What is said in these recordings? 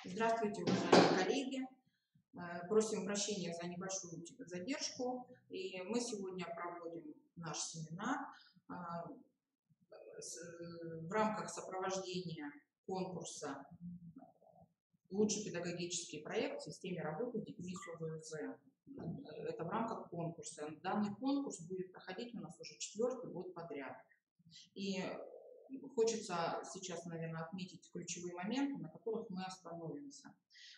Здравствуйте, уважаемые коллеги. Просим прощения за небольшую задержку. И мы сегодня проводим наш семинар в рамках сопровождения конкурса «Лучший педагогический проект в системе работы с детьми с ОВЗ». Это в рамках конкурса. Данный конкурс будет проходить у нас уже 4-й год подряд. И хочется сейчас, наверное, отметить ключевые моменты, на которых мы остановимся.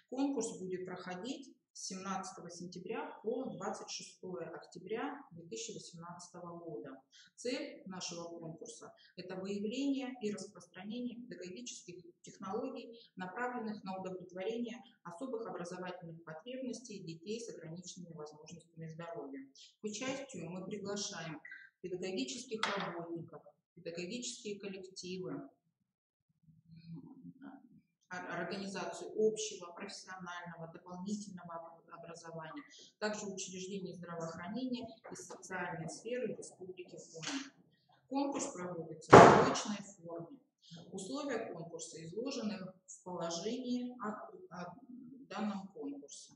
Конкурс будет проходить с 17 сентября по 26 октября 2018 года. Цель нашего конкурса – это выявление и распространение педагогических технологий, направленных на удовлетворение особых образовательных потребностей детей с ограниченными возможностями здоровья. К участию мы приглашаем педагогических работников, педагогические коллективы, организацию общего, профессионального, дополнительного образования, также учреждений здравоохранения и социальной сферы Республики Коми. Конкурс проводится в очной форме. Условия конкурса изложены в положении о данном конкурсе.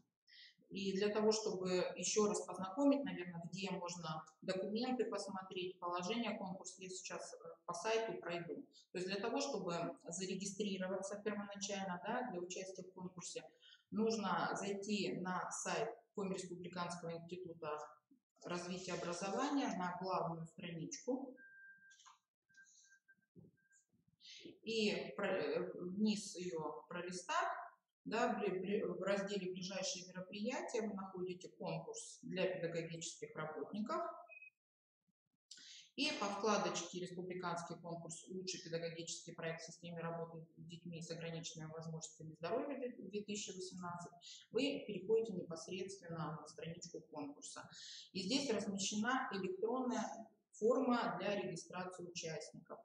И для того, чтобы еще раз познакомить, наверное, где можно документы посмотреть, положение конкурса, я сейчас по сайту пройду. То есть для того, чтобы зарегистрироваться первоначально, да, для участия в конкурсе, нужно зайти на сайт Коми Республиканского института развития образования, на главную страничку. И вниз ее пролистав, да, в разделе «Ближайшие мероприятия» вы находите конкурс для педагогических работников. И по вкладочке «Республиканский конкурс «Лучший педагогический проект в системе работы с детьми с ограниченными возможностями здоровья 2018» вы переходите непосредственно на страничку конкурса. И здесь размещена электронная форма для регистрации участников,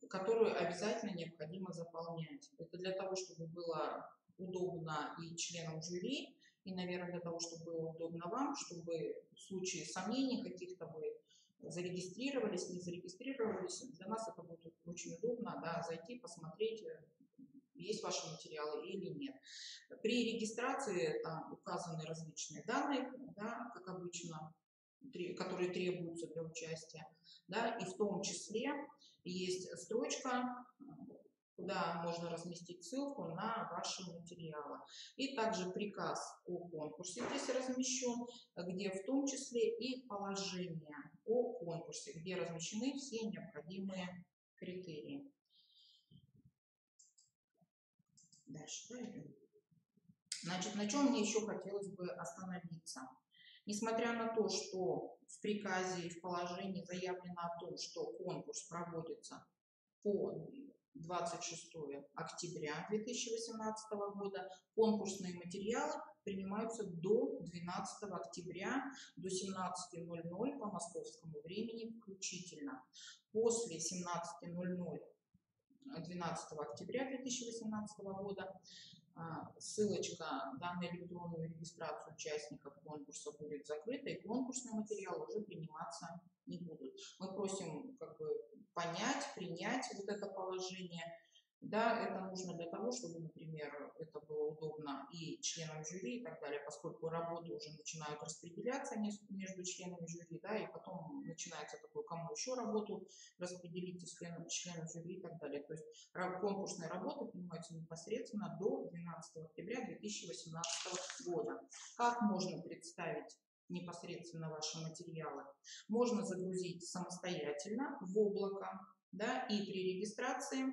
которую обязательно необходимо заполнять. Это для того, чтобы было удобно и членам жюри, и, наверное, для того, чтобы было удобно вам, чтобы в случае сомнений каких-то вы зарегистрировались, не зарегистрировались. Для нас это будет очень удобно, да, зайти, посмотреть, есть ваши материалы или нет. При регистрации там указаны различные данные, да, как обычно, которые требуются для участия, да, и в том числе есть строчка, куда можно разместить ссылку на ваши материалы. И также приказ о конкурсе здесь размещен, где в том числе и положение о конкурсе, где размещены все необходимые критерии. Дальше пойдем. Значит, на чем мне еще хотелось бы остановиться? Несмотря на то, что в приказе и в положении заявлено о том, что конкурс проводится по 26 октября 2018 года, конкурсные материалы принимаются до 12 октября до 17:00 по московскому времени включительно. После 17:00 12 октября 2018 года ссылочка на электронную регистрацию участников конкурса будет закрыта, и конкурсные материалы уже приниматься не будут. Мы просим понять, принять вот это положение. Да, это нужно для того, чтобы, например, это было удобно и членам жюри и так далее, поскольку работы уже начинают распределяться между членами жюри, да, и потом начинается такое, кому еще работу распределить из членов жюри и так далее. То есть конкурсные работы принимаются непосредственно до 12 октября 2018 года. Как можно представить непосредственно ваши материалы? Можно загрузить самостоятельно в облако, да, и при регистрации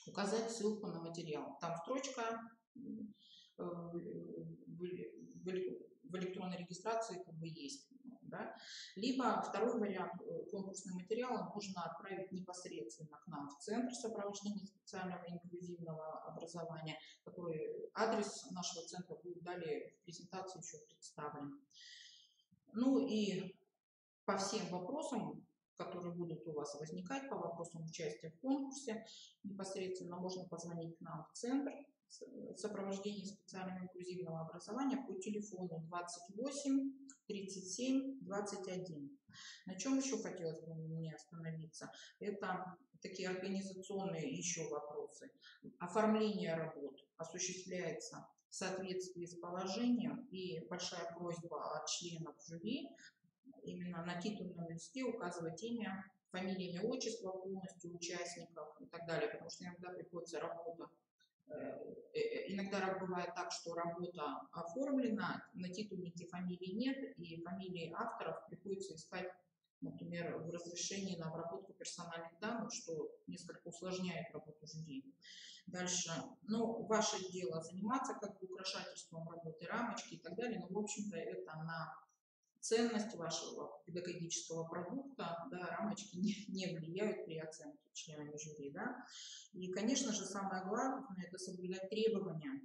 указать ссылку на материал. Там строчка в электронной регистрации есть. Да? Либо второй вариант, конкурсные материалы можно отправить непосредственно к нам в Центр сопровождения специального инклюзивного образования, который адрес нашего центра будет далее в презентации еще представлен. Ну и по всем вопросам, которые будут у вас возникать, по вопросам участия в конкурсе, непосредственно можно позвонить к нам в Центр сопровождения специального инклюзивного образования по телефону 28 37 21. На чем еще хотелось бы мне остановиться? Это такие организационные еще вопросы. Оформление работ осуществляется в соответствии с положением, и большая просьба от членов жюри именно на титульном листе указывать имя, фамилия, имя, отчество полностью участников и так далее, потому что иногда приходится работа. Иногда бывает так, что работа оформлена, на титульнике фамилии нет, и фамилии авторов приходится искать, например, в разрешении на обработку персональных данных, что несколько усложняет работу жюри. Дальше, ну, ваше дело заниматься как бы украшательством работы, рамочки и так далее, но, в общем-то, это на ценность вашего педагогического продукта, да, рамочки не влияют при оценке членами жюри, да. И, конечно же, самое главное – это соблюдать требования,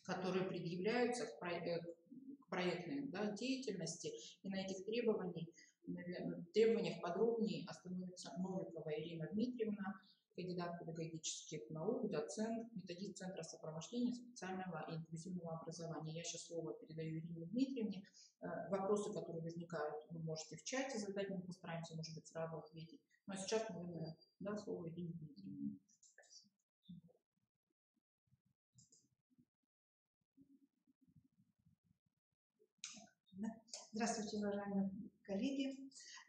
которые предъявляются к проектной, да, деятельности, и на этих требованиях подробнее остановится Новикова Ирина Дмитриевна, кандидат педагогических наук, доцент, методист Центра сопровождения специального и инклюзивного образования. Я сейчас слово передаю Ирине Дмитриевне. Вопросы, которые возникают, вы можете в чате задать, мы постараемся, может быть, сразу ответить. Но сейчас, наверное, да, слово Ирине Дмитриевне. Здравствуйте, уважаемые коллеги.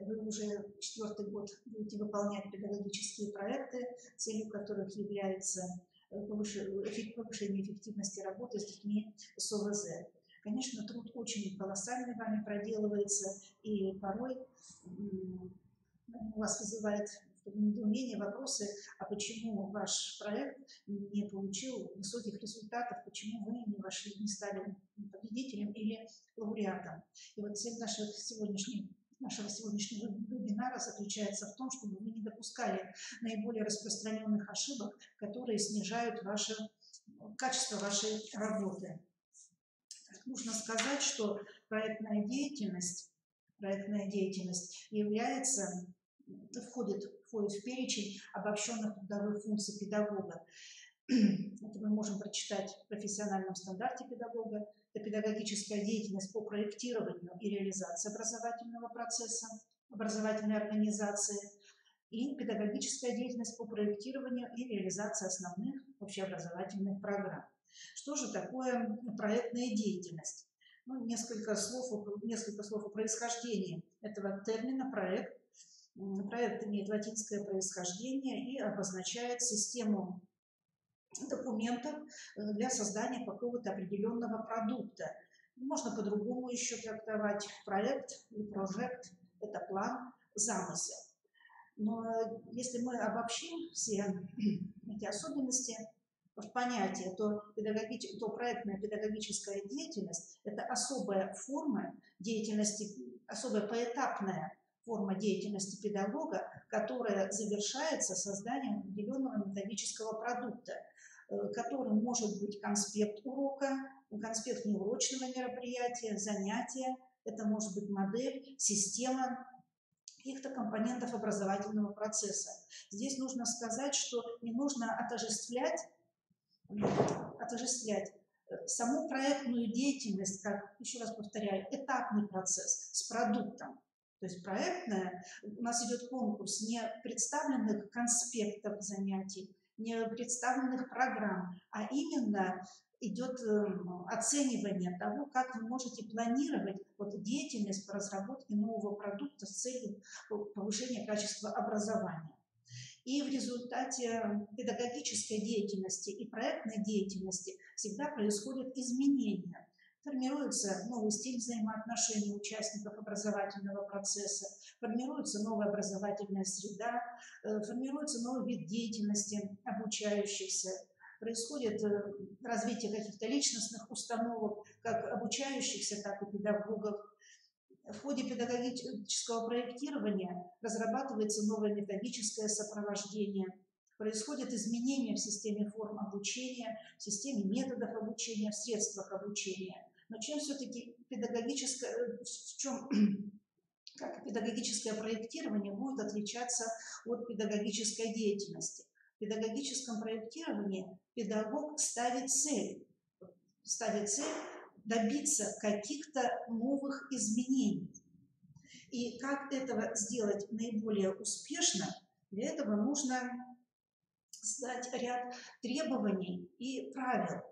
Вы уже 4-й год будете выполнять педагогические проекты, целью которых является повышение эффективности работы с детьми с ОВЗ. Конечно, труд очень колоссальный вами проделывается, и порой у вас вызывает недоумение, вопросы, а почему ваш проект не получил высоких результатов, почему вы не стали победителем или лауреатом. И вот цель нашего сегодняшнего вебинара заключается в том, чтобы вы не допускали наиболее распространенных ошибок, которые снижают качество вашей работы. Нужно сказать, что проектная деятельность входит в перечень обобщенных трудовых функций педагога. Это мы можем прочитать в профессиональном стандарте педагога. Это педагогическая деятельность по проектированию и реализации образовательного процесса, образовательной организации, и педагогическая деятельность по проектированию и реализации основных общеобразовательных программ. Что же такое проектная деятельность? Ну, несколько слов о происхождении этого термина «проект». Проект имеет латинское происхождение и обозначает систему документов для создания какого-то определенного продукта. Можно по-другому еще трактовать проект и прожект – это план, замысел. Но если мы обобщим все эти особенности в понятие, то проектная педагогическая деятельность – это особая форма деятельности, особая поэтапная форма деятельности педагога, которая завершается созданием определенного методического продукта, которым может быть конспект урока, конспект неурочного мероприятия, занятия, это может быть модель, система каких-то компонентов образовательного процесса. Здесь нужно сказать, что не нужно отождествлять саму проектную деятельность, как, еще раз повторяю, этапный процесс с продуктом. То есть проектная, у нас идет конкурс не представленных конспектов занятий, не представленных программ, а именно идет оценивание того, как вы можете планировать деятельность по разработке нового продукта с целью повышения качества образования. И в результате педагогической деятельности и проектной деятельности всегда происходят изменения. Формируется новый стиль взаимоотношений участников образовательного процесса, формируется новая образовательная среда, формируется новый вид деятельности обучающихся, происходит развитие каких-то личностных установок, как обучающихся, так и педагогов. В ходе педагогического проектирования разрабатывается новое методическое сопровождение, происходят изменения в системе форм обучения, в системе методов обучения, в средствах обучения. Но чем все-таки как педагогическое проектирование будет отличаться от педагогической деятельности? педагогическом проектировании педагог ставит цель добиться каких-то новых изменений. И как этого сделать наиболее успешно, для этого нужно создать ряд требований и правил.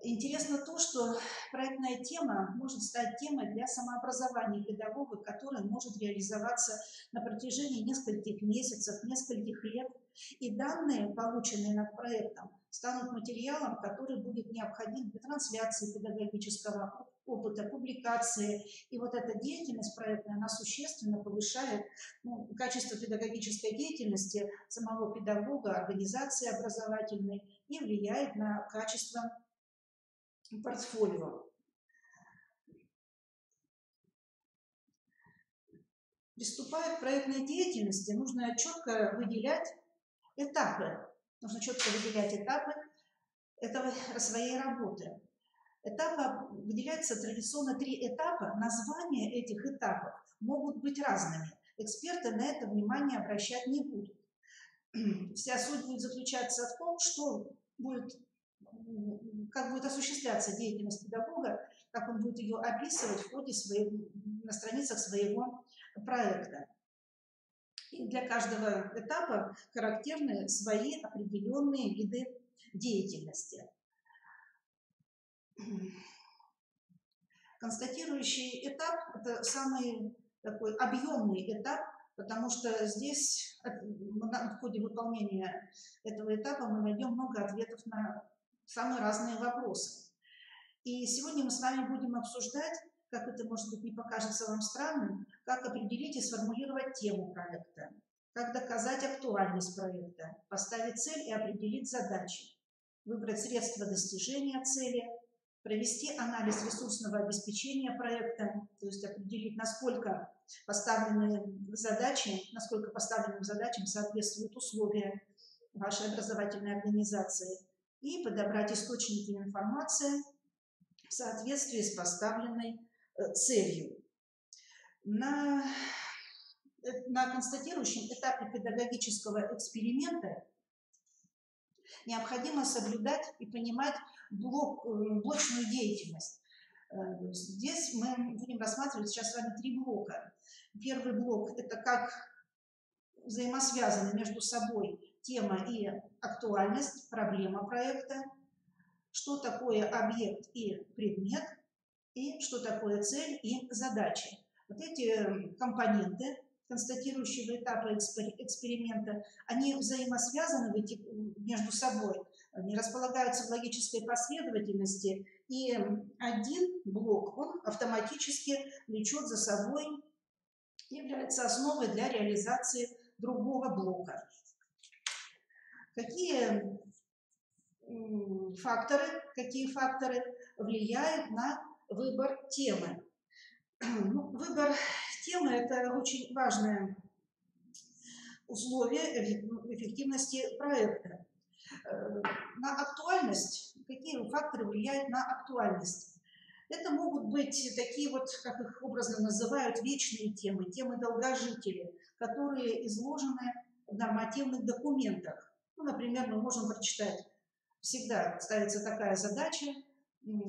Интересно то, что проектная тема может стать темой для самообразования педагога, которая может реализоваться на протяжении нескольких месяцев, нескольких лет. И данные, полученные над проектом, станут материалом, который будет необходим для трансляции педагогического опыта, публикации. И вот эта деятельность проектная, она существенно повышает качество педагогической деятельности самого педагога, организации образовательной и влияет на качество портфолио. Приступая к проектной деятельности, нужно четко выделять этапы. Своей работы. Выделяются традиционно 3 этапа. Названия этих этапов могут быть разными. Эксперты на это внимание обращать не будут. Вся суть будет заключаться в том, как будет осуществляться деятельность педагога, как он будет ее описывать на страницах своего проекта. И для каждого этапа характерны свои определенные виды деятельности. Констатирующий этап – это самый такой объемный этап, потому что здесь в ходе выполнения этого этапа мы найдем много ответов на самые разные вопросы. И сегодня мы с вами будем обсуждать, как это, может быть, не покажется вам странным, как определить и сформулировать тему проекта, как доказать актуальность проекта, поставить цель и определить задачи, выбрать средства достижения цели, провести анализ ресурсного обеспечения проекта, то есть определить, насколько поставленным задачам соответствуют условия вашей образовательной организации, и подобрать источники информации в соответствии с поставленной целью. На констатирующем этапе педагогического эксперимента необходимо соблюдать и понимать блочную деятельность. Здесь мы будем рассматривать сейчас с вами 3 блока. Первый блок – это как взаимосвязаны между собой тема и актуальность, проблема проекта, что такое объект и предмет, и что такое цель и задачи. Вот эти компоненты констатирующего этапа эксперимента, они взаимосвязаны между собой, они располагаются в логической последовательности, и один блок, он автоматически влечет за собой, является основой для реализации другого блока. Какие факторы влияют на выбор темы? Выбор темы – это очень важное условие эффективности проекта. На актуальность, какие факторы влияют на актуальность? Это могут быть такие вот, как их образно называют, вечные темы, темы-долгожители, которые изложены в нормативных документах. Например, мы можем прочитать, всегда ставится такая задача,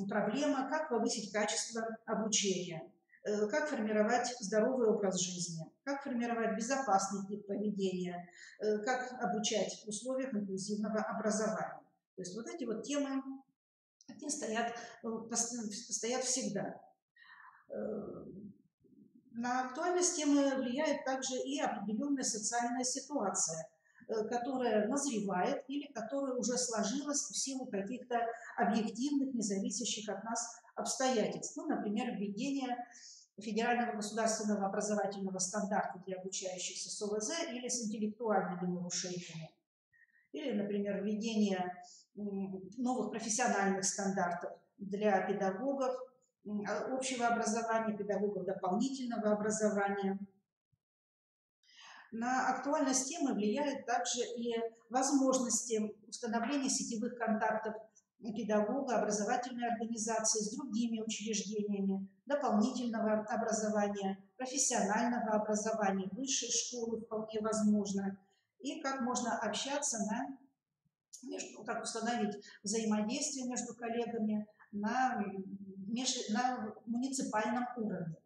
проблема, как повысить качество обучения, как формировать здоровый образ жизни, как формировать безопасный тип поведения, как обучать в условиях инклюзивного образования. То есть вот эти вот темы, они стоят всегда. На актуальность темы влияет также и определенная социальная ситуация, которая назревает или которая уже сложилась в силу каких-то объективных, независящих от нас обстоятельств. Например, введение федерального государственного образовательного стандарта для обучающихся с ОВЗ или с интеллектуальными нарушениями. Или, например, введение новых профессиональных стандартов для педагогов общего образования, педагогов дополнительного образования. На актуальность темы влияют также и возможности установления сетевых контактов педагога, образовательной организации с другими учреждениями дополнительного образования, профессионального образования, высшей школы вполне возможно, и как можно общаться как установить взаимодействие между коллегами на муниципальном уровне.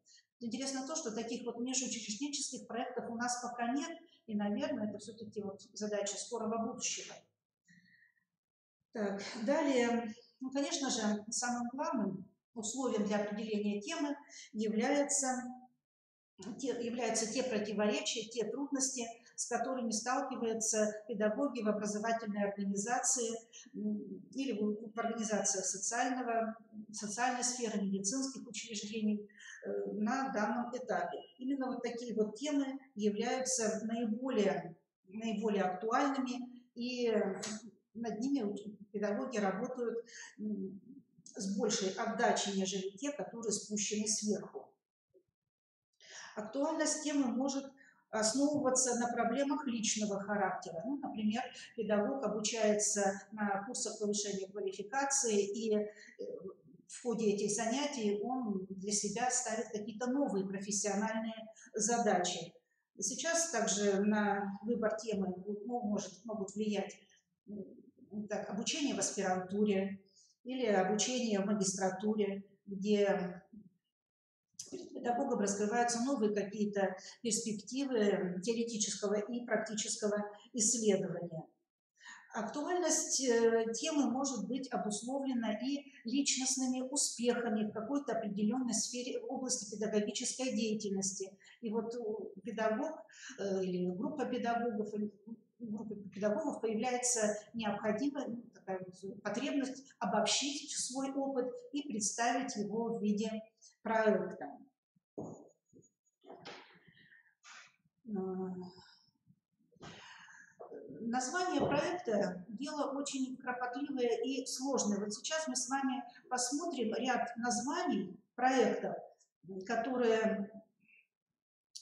Интересно то, что таких вот межучрежденческих проектов у нас пока нет, и, наверное, это все-таки вот задача скорого будущего. Так, далее, ну, конечно же, самым главным условием для определения темы являются те противоречия, те трудности, с которыми сталкиваются педагоги в образовательной организации или в организациях социальной сферы, медицинских учреждений на данном этапе. Именно вот такие вот темы являются наиболее актуальными, и над ними педагоги работают с большей отдачей, нежели те, которые спущены сверху. Актуальность темы может основываться на проблемах личного характера. Ну, например, педагог обучается на курсах повышения квалификации, и в ходе этих занятий он для себя ставит какие-то новые профессиональные задачи. Сейчас также на выбор темы могут влиять обучение в аспирантуре или обучение в магистратуре, где перед педагогом раскрываются новые какие-то перспективы теоретического и практического исследования. Актуальность темы может быть обусловлена и личностными успехами в какой-то определенной сфере в области педагогической деятельности. И вот педагог или группа педагогов появляется необходимая такая вот потребность обобщить свой опыт и представить его в виде проекта. Название проекта – дело очень кропотливое и сложное. Вот сейчас мы с вами посмотрим ряд названий проектов, которые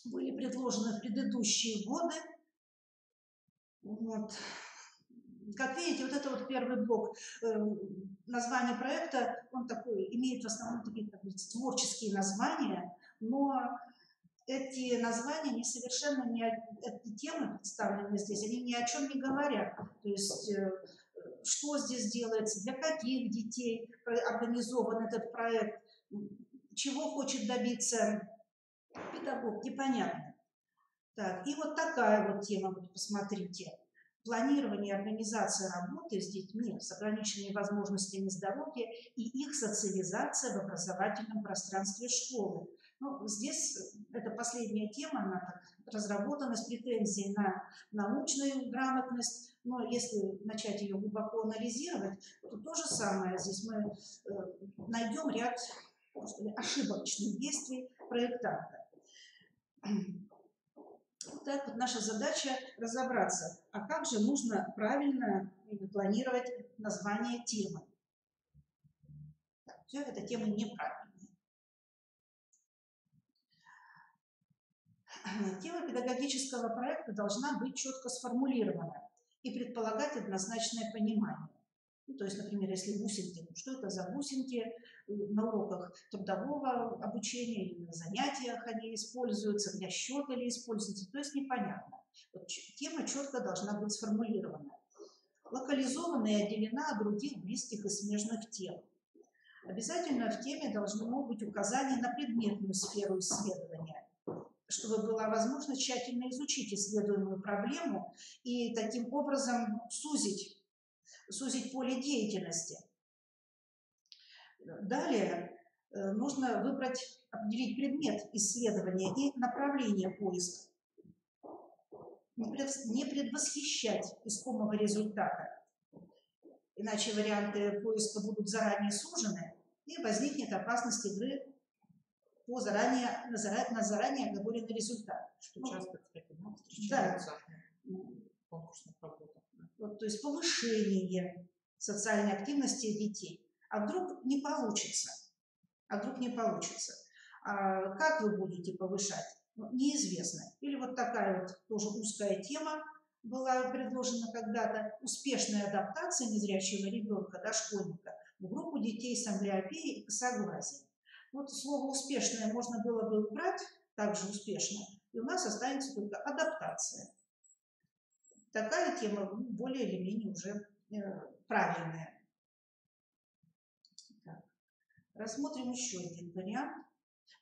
были предложены в предыдущие годы. Вот. Как видите, вот это вот первый блок названия проекта, он такой, имеет в основном такие, как говорится, творческие названия, но эти названия эти темы, представленные здесь, они ни о чем не говорят. То есть, что здесь делается, для каких детей организован этот проект, чего хочет добиться педагог, непонятно. Так, и вот такая вот тема, вот посмотрите. Планирование и организация работы с детьми с ограниченными возможностями здоровья и их социализация в образовательном пространстве школы. Ну, здесь это последняя тема, она разработана с претензией на научную грамотность, но если начать ее глубоко анализировать, то то же самое. Здесь мы найдем ряд ошибочных действий проектанта. Так вот наша задача разобраться, а как же нужно правильно планировать название темы. Все это темы неправильные. Тема педагогического проекта должна быть четко сформулирована и предполагать однозначное понимание. Ну, то есть, например, если бусинки, что это за бусинки, на уроках трудового обучения или на занятиях они используются, для счета или используются, то есть непонятно. Вот тема четко должна быть сформулирована, локализована и отделена от других близких и смежных тем. Обязательно в теме должно быть указание на предметную сферу исследования, чтобы была возможность тщательно изучить исследуемую проблему и таким образом сузить поле деятельности. Далее нужно определить предмет исследования и направление поиска. Не предвосхищать искомого результата, иначе варианты поиска будут заранее сужены, и возникнет опасность игры на заранее оговоренный результат. Что часто, кстати, встречается в конкурсных работах. Вот, то есть повышение социальной активности детей. А вдруг не получится? Как вы будете повышать? Неизвестно. Или вот такая вот тоже узкая тема была предложена когда-то: успешная адаптация незрячего ребенка, дошкольника, в группу детей с амблиопией и косоглазием. Вот слово «успешное» можно было бы убрать, также успешно, и у нас останется только адаптация. такая тема более или менее уже правильная. Так. Рассмотрим еще один вариант.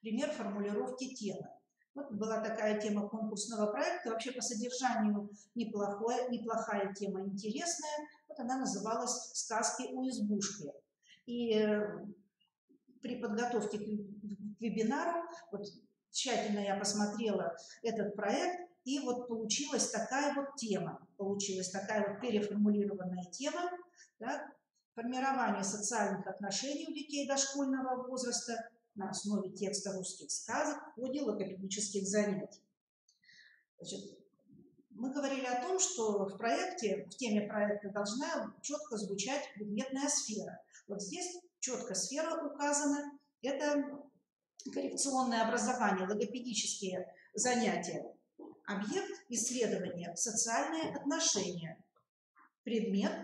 Пример формулировки темы. Вот была такая тема конкурсного проекта. Вообще по содержанию неплохая тема, интересная. Вот она называлась «Сказки у избушки». И при подготовке к вебинару вот, тщательно я посмотрела этот проект, и вот получилась такая вот тема. Получилась такая вот переформулированная тема. Так? Формирование социальных отношений у детей дошкольного возраста на основе текста русских сказок в ходе логопедических занятий. Значит, мы говорили о том, что в проекте, в теме проекта должна четко звучать предметная сфера. Вот здесь четко сфера указана. Это коррекционное образование, логопедические занятия. Объект исследования – социальные отношения. Предмет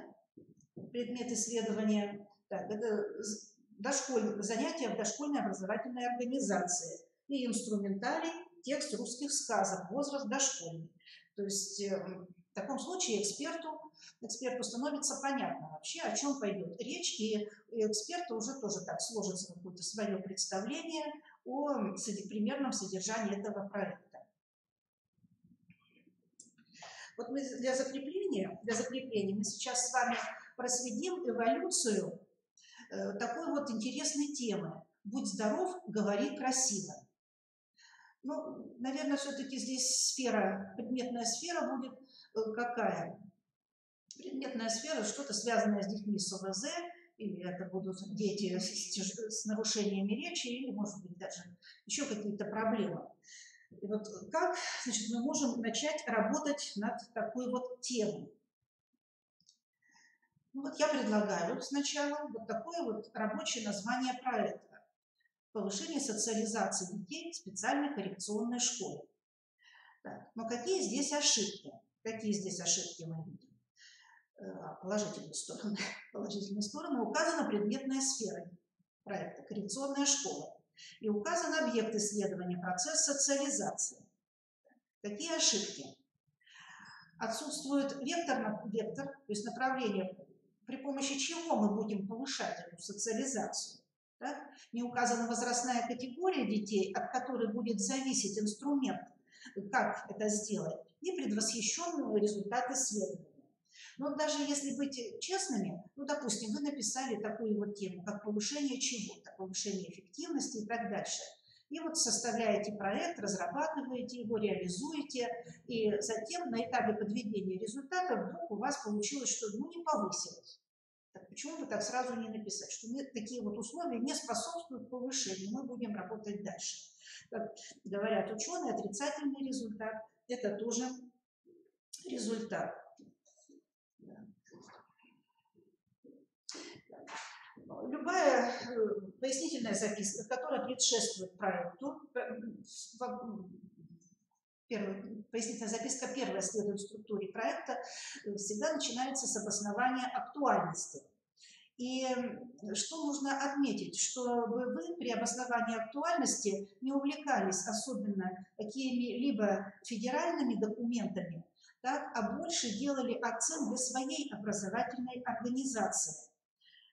исследования – так, это занятия в дошкольной образовательной организации. И инструментарий – текст русских сказок, возраст дошкольный. То есть в таком случае эксперту становится понятно вообще, о чем пойдет речь, и эксперту уже тоже так сложится какое-то свое представление о примерном содержании этого проекта. Вот мы для закрепления мы сейчас с вами проследим эволюцию такой вот интересной темы. «Будь здоров, говори красиво». Ну, наверное, все-таки здесь предметная сфера будет какая? Предметная сфера, что-то связанное с детьми с ОВЗ, или это будут дети с нарушениями речи, или, может быть, даже еще какие-то проблемы. И вот как, значит, мы можем начать работать над такой вот темой? Ну вот я предлагаю сначала вот такое вот рабочее название проекта. Повышение социализации детей в специальной коррекционной школе. Так, но какие здесь ошибки? Какие здесь ошибки мы видим? Положительные стороны. Указана предметная сфера проекта «Коррекционная школа». И указан объект исследования, процесс социализации. Какие ошибки? Отсутствует вектор, то есть направление, при помощи чего мы будем повышать эту социализацию. Так? Не указана возрастная категория детей, от которой будет зависеть инструмент, как это сделать, и предвосхищен результат исследования. Но даже если быть честными, ну, допустим, вы написали такую вот тему, как повышение чего-то, повышение эффективности и так дальше. И вот составляете проект, разрабатываете его, реализуете, и затем на этапе подведения результата вдруг у вас получилось, что не повысилось. Так почему бы так сразу не написать, что такие вот условия не способствуют повышению, мы будем работать дальше. Как говорят ученые, отрицательный результат – это тоже результат. Любая пояснительная записка, которая предшествует проекту, пояснительная записка первая следует структуре проекта, всегда начинается с обоснования актуальности. И что нужно отметить, чтобы вы при обосновании актуальности не увлекались особенно какими-либо федеральными документами, так, а больше делали акцент для своей образовательной организации.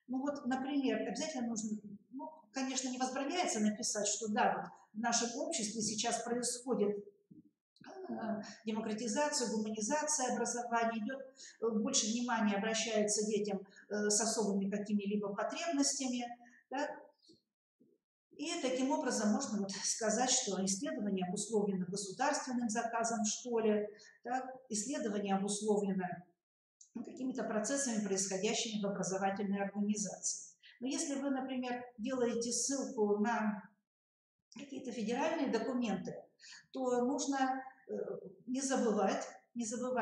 Ну вот, например, обязательно нужно, ну, конечно, не возбраняется написать, что да, вот в нашем обществе сейчас происходит демократизация, гуманизация образования, идет больше внимания обращается детям с особыми какими-либо потребностями. Да? И таким образом можно вот сказать, что исследование обусловлено государственным заказом в школе, да? Исследование обусловлено какими-то процессами, происходящими в образовательной организации. Но если вы, например, делаете ссылку на какие-то федеральные документы, то нужно не забывать,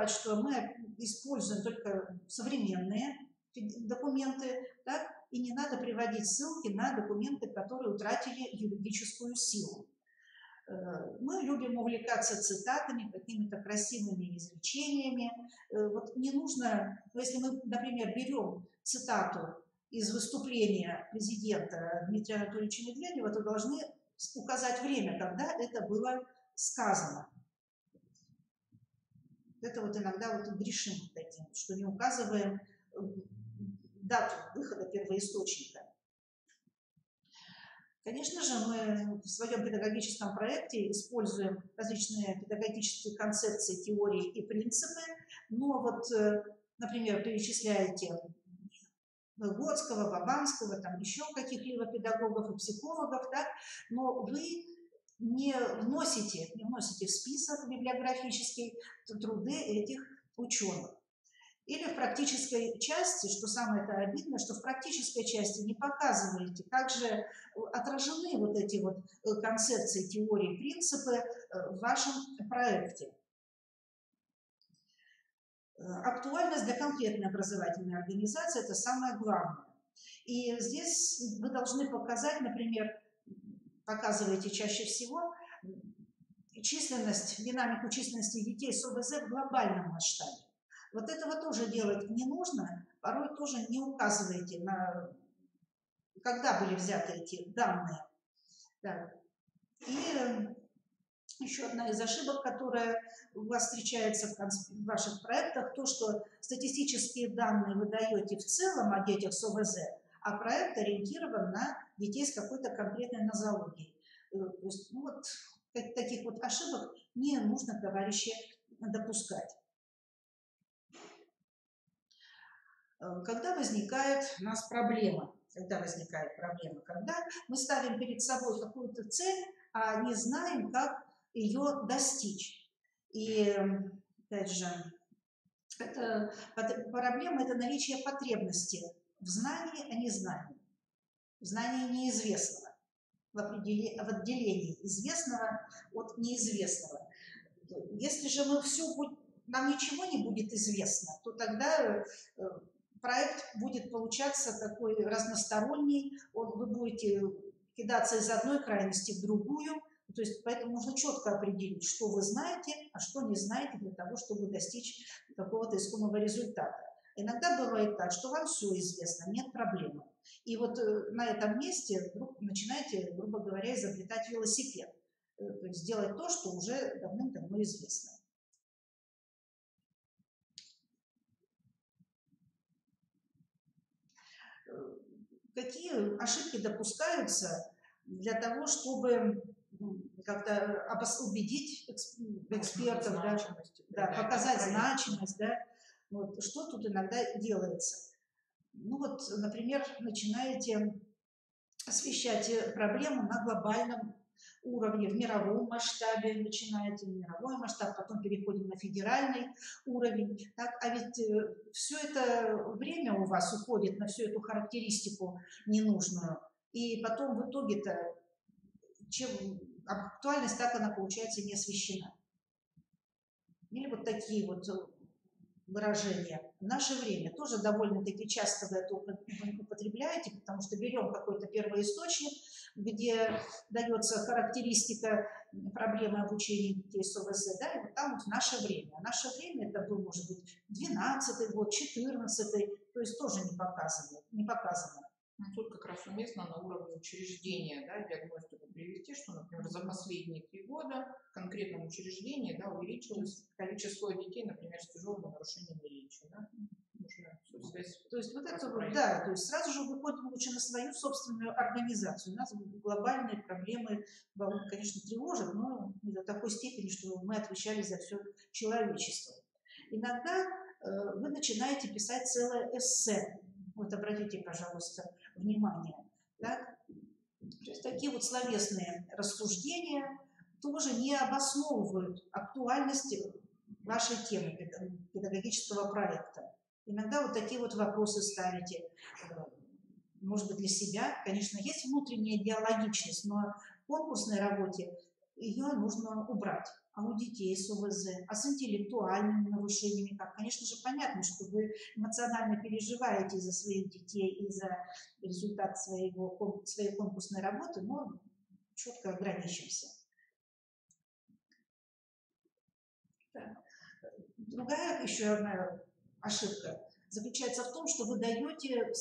что мы используем только современные документы, так? И не надо приводить ссылки на документы, которые утратили юридическую силу. Мы любим увлекаться цитатами, какими-то красивыми изречениями. Вот не нужно, если мы, например, берем цитату из выступления президента Дмитрия Анатольевича Медведева, то должны указать время, когда это было сказано. Это вот иногда вот грешим таким, что не указываем дату выхода первоисточника. Конечно же, мы в своем педагогическом проекте используем различные педагогические концепции, теории и принципы, но вот, например, перечисляете Выгодского, Бабанского, там еще каких-либо педагогов и психологов, да, но вы не вносите в список библиографический труды этих ученых. Или в практической части, что самое это обидное, что в практической части не показываете, как же отражены вот эти вот концепции, теории, принципы в вашем проекте. Актуальность для конкретной образовательной организации – это самое главное. И здесь вы должны показать, например, показываете чаще всего численность, динамику численности детей с ОВЗ в глобальном масштабе. Вот этого тоже делать не нужно, порой тоже не указываете, на когда были взяты эти данные. Да. И еще одна из ошибок, которая у вас встречается в ваших проектах, то, что статистические данные вы даете в целом о детях с ОВЗ, а проект ориентирован на детей с какой-то конкретной нозологией. То есть, ну вот, таких вот ошибок не нужно, товарищи, допускать. Когда возникает у нас проблема? Когда мы ставим перед собой какую-то цель, а не знаем, как ее достичь. И, опять же, проблема – это наличие потребности в знании, а не знании. В знании неизвестного, в отделении известного от неизвестного. Если же нам ничего не будет известно, то тогда проект будет получаться такой разносторонний, вы будете кидаться из одной крайности в другую, то есть поэтому нужно четко определить, что вы знаете, а что не знаете для того, чтобы достичь какого-то искомого результата. Иногда бывает так, что вам все известно, нет проблемы. И вот на этом месте вдруг начинаете, грубо говоря, изобретать велосипед, то есть делать то, что уже давным-давно известно. Какие ошибки допускаются для того, чтобы как-то убедить экспертов, показать значимость, да? Вот, что тут иногда делается? Ну вот, например, начинаете освещать проблему на глобальном уровне, в мировом масштабе начинаете, мировой масштаб, потом переходим на федеральный уровень. Так, а ведь все это время у вас уходит на всю эту характеристику ненужную, и потом в итоге-то актуальность так она получается не освещена. Или вот такие вот выражения. В наше время тоже довольно-таки часто вы это употребляете, потому что берем какой-то первоисточник, где дается характеристика проблемы обучения детей с ОВЗ, да, и вот там вот в наше время. А наше время это был, может быть, 12-й год, 14-й, то есть тоже не показано. Тут как раз уместно на уровне учреждения, да, диагностику привести, что, например, за последние 3 года в конкретном учреждении, да, увеличилось количество детей, например, с тяжелыми нарушениями речи. Да? То есть вот это вот, да, то есть сразу же выходим лучше на свою собственную организацию. У нас глобальные проблемы, конечно, тревожат, но не до такой степени, что мы отвечали за все человечество. Иногда вы начинаете писать целое эссе. Вот обратите, пожалуйста, внимание. Так? То есть такие вот словесные рассуждения тоже не обосновывают актуальности вашей темы педагогического проекта. Иногда вот такие вот вопросы ставите, может быть, для себя. Конечно, есть внутренняя диалогичность, но в конкурсной работе ее нужно убрать. А у детей с ОВЗ, а с интеллектуальными нарушениями, как, конечно же, понятно, что вы эмоционально переживаете за своих детей и за результат своей конкурсной работы, но четко ограничимся. Так. Другая еще одна ошибка заключается в том, что вы даете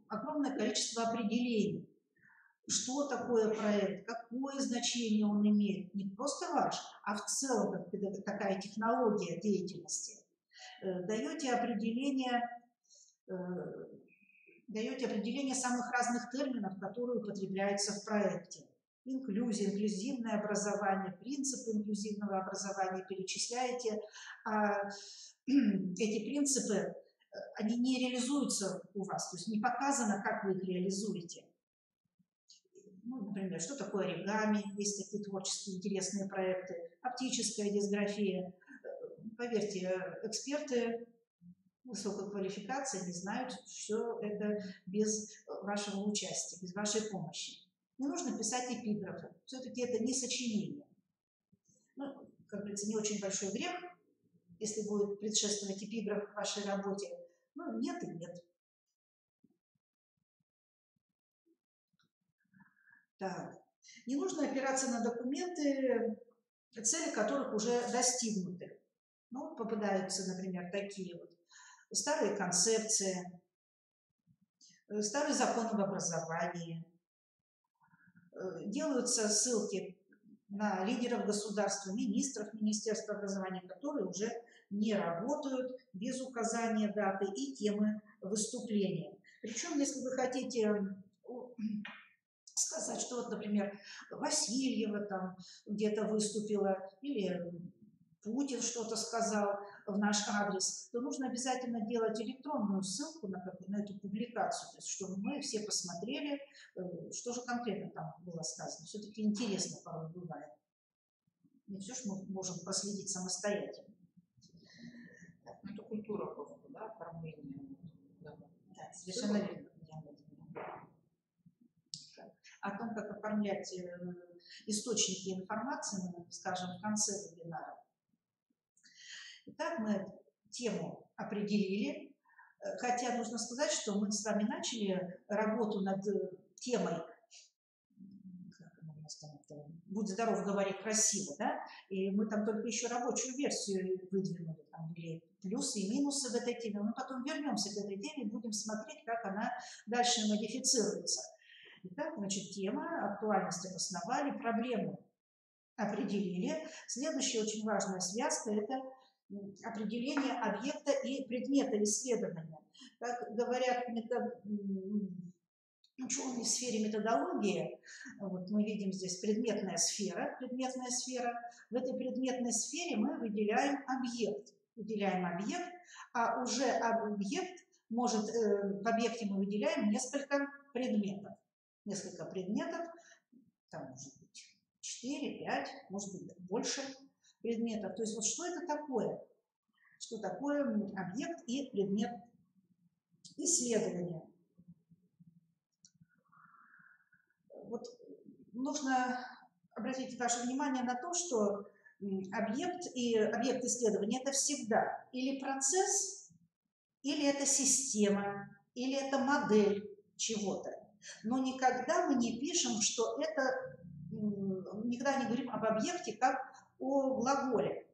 огромное количество определений. что такое проект, какое значение он имеет, не просто ваш, а в целом как такая технология деятельности. Даете определение самых разных терминов, которые употребляются в проекте. Инклюзия, инклюзивное образование, принципы инклюзивного образования перечисляете. Эти принципы, они не реализуются у вас, то есть не показано, как вы их реализуете. Ну, например, что такое оригами, есть такие творческие интересные проекты, оптическая дисграфия. Поверьте, эксперты высокой квалификации не знают все это без вашего участия, без вашей помощи. Не нужно писать эпиграфы. Все-таки это не сочинение. Ну, как говорится, не очень большой грех, если будет предшествовать эпиграф вашей работе. Ну, нет и нет. Так. Не нужно опираться на документы, цели которых уже достигнуты. Ну, попадаются, например, такие вот старые концепции, старый закон об образовании. Делаются ссылки на лидеров государства, министров Министерства образования, которые уже не работают без указания даты и темы выступления. Причем, если вы хотите сказать, что вот, например, Васильева там где-то выступила или Путин что-то сказал в наш адрес, то нужно обязательно делать электронную ссылку на эту публикацию, то есть чтобы мы все посмотрели, что же конкретно там было сказано. Все-таки интересно порой бывает. Не все, что мы можем проследить самостоятельно. Это культура просто, да, оформления. Да, совершенно верно. О том, как оформлять источники информации, мы скажем в конце вебинара. Итак, мы тему определили, хотя нужно сказать, что мы с вами начали работу над темой «Будь здоров, говори красиво», да? И мы там только еще рабочую версию выдвинули, там были плюсы и минусы в этой теме. Мы потом вернемся к этой теме и будем смотреть, как она дальше модифицируется. Итак, значит, тема, актуальность обосновали, проблему определили. Следующая очень важная связка – это определение объекта и предмета исследования. Как говорят ученые в сфере методологии, вот мы видим здесь предметная сфера. В этой предметной сфере мы выделяем объект. А уже объект может, в объекте мы выделяем несколько предметов. Там может быть 4, 5, может быть больше предметов. То есть вот что это такое? Что такое объект и предмет исследования? Вот нужно обратить ваше внимание на то, что объект и объект исследования – это всегда или процесс, или это система, или это модель чего-то. Но никогда мы не пишем, что это, никогда не говорим об объекте как о глаголе.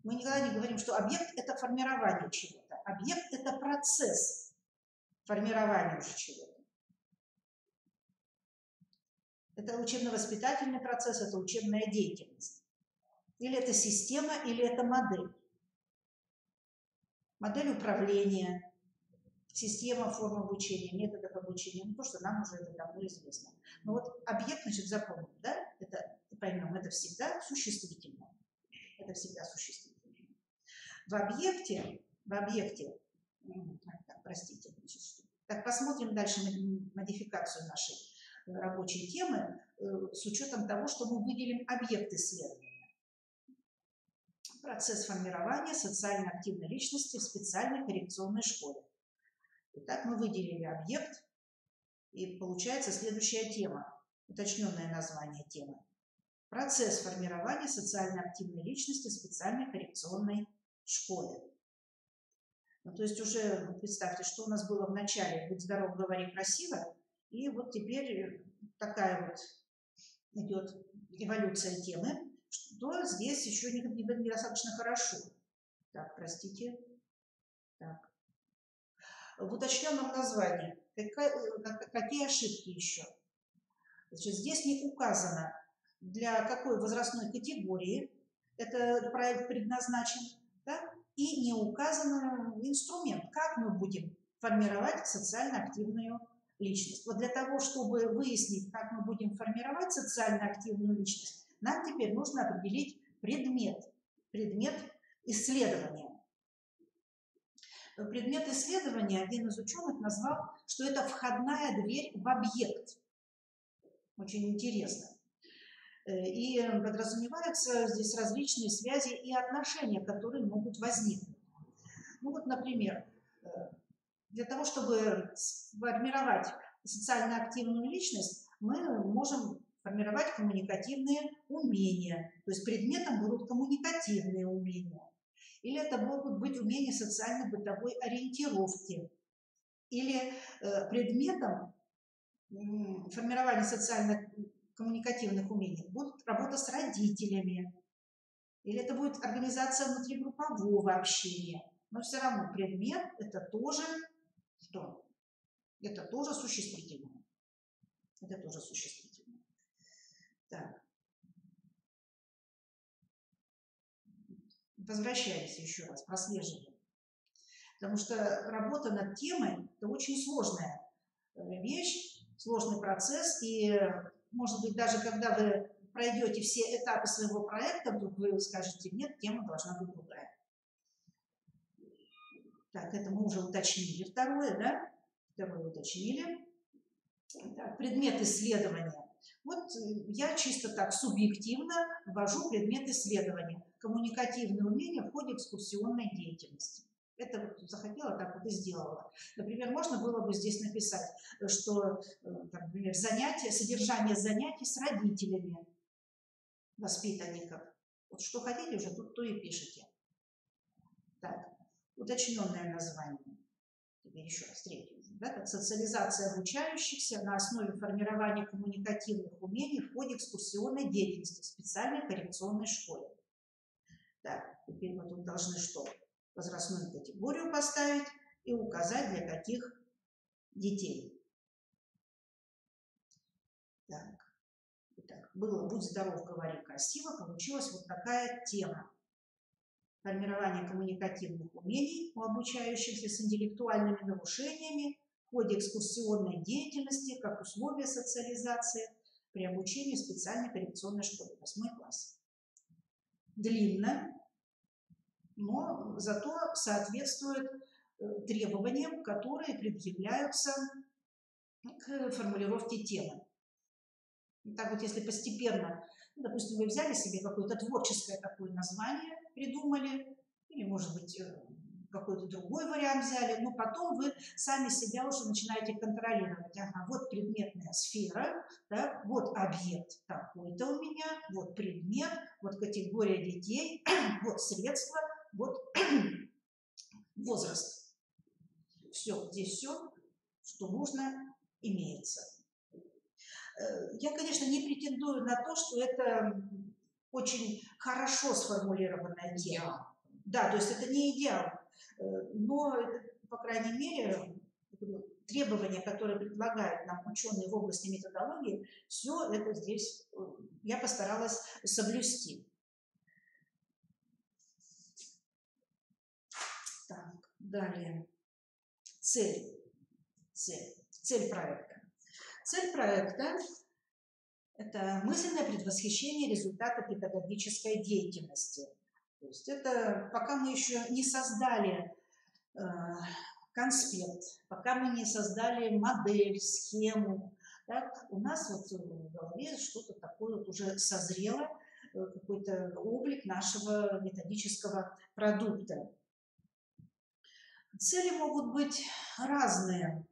Мы никогда не говорим, что объект – это формирование чего-то. Объект – это процесс формирования уже чего-то. Это учебно-воспитательный процесс, это учебная деятельность. Или это система, или это модель. Модель управления, система форм обучения, методов обучения. Ну, то, что нам уже это давно известно. Но вот объект, значит, запомним, да? Это поймем, это всегда существительное. Это всегда существительное. В объекте, простите, так, посмотрим дальше модификацию нашей рабочей темы с учетом того, что мы выделим объект исследования. Процесс формирования социально активной личности в специальной коррекционной школе. Итак, мы выделили объект, и получается следующая тема, уточненное название темы. Процесс формирования социально активной личности в специальной коррекционной школе. Ну, то есть уже представьте, что у нас было в начале «Будь здоров, говори красиво», и вот теперь такая вот идет эволюция темы, что здесь еще недостаточно хорошо. Так, простите. Так. В уточненном названии какие ошибки еще? Значит, здесь не указано, для какой возрастной категории этот проект предназначен, да? И не указан инструмент, как мы будем формировать социально активную личность. Вот для того, чтобы выяснить, как мы будем формировать социально активную личность, нам теперь нужно определить предмет исследования. Предмет исследования один из ученых назвал, что это входная дверь в объект. Очень интересно. И подразумеваются здесь различные связи и отношения, которые могут возникнуть. Ну вот, например, для того, чтобы сформировать социально активную личность, мы можем формировать коммуникативные умения. То есть предметом будут коммуникативные умения. Или это могут быть умения социально-бытовой ориентировки. Или предметом формирования социально-коммуникативных умений будет работа с родителями. Или это будет организация внутригруппового общения. Но все равно предмет – это тоже что? Это тоже существительное. Это тоже существительное. Так. Возвращаемся еще раз, прослеживаем. Потому что работа над темой – это очень сложная вещь, сложный процесс. И, может быть, даже когда вы пройдете все этапы своего проекта, вдруг вы скажете, нет, тема должна быть другая. Так, это мы уже уточнили. Второе, да? Второе уточнили. Так, предмет исследования. Вот я чисто так субъективно ввожу предмет исследования. Коммуникативные умения в ходе экскурсионной деятельности. Это вот захотела, так вот и сделала. Например, можно было бы здесь написать, что, например, содержание занятий с родителями воспитанников. Вот что хотите уже, тут то и пишите. Так, уточненное название. Теперь еще раз, третье. Да, как социализация обучающихся на основе формирования коммуникативных умений в ходе экскурсионной деятельности в специальной коррекционной школе. Так, теперь мы тут должны что? Возрастную категорию поставить и указать, для каких детей. Так, итак, было «Будь здоров, говори красиво», получилась вот такая тема. Формирование коммуникативных умений у обучающихся с интеллектуальными нарушениями в ходе экскурсионной деятельности как условие социализации при обучении в специальной коррекционной школе, 8 класс. Длинно, но зато соответствует требованиям, которые предъявляются к формулировке темы. Так вот, если постепенно, допустим, вы взяли себе какое-то творческое такое название, придумали, или, может быть, какой-то другой вариант взяли, но потом вы сами себя уже начинаете контролировать. Ага, вот предметная сфера, да, вот объект такой-то у меня, вот предмет, вот категория детей, вот средства, вот возраст. Все, здесь все, что нужно, имеется. Я, конечно, не претендую на то, что это очень хорошо сформулированная тема. Да, то есть это не идеал, но, по крайней мере, требования, которые предлагают нам ученые в области методологии, все это здесь я постаралась соблюсти. Так, далее. Цель проекта. Цель проекта – это мысленное предвосхищение результата педагогической деятельности. То есть это пока мы еще не создали конспект, пока мы не создали модель, схему, так, у нас вот в голове что-то такое вот уже созрело, какой-то облик нашего методического продукта. Цели могут быть разные.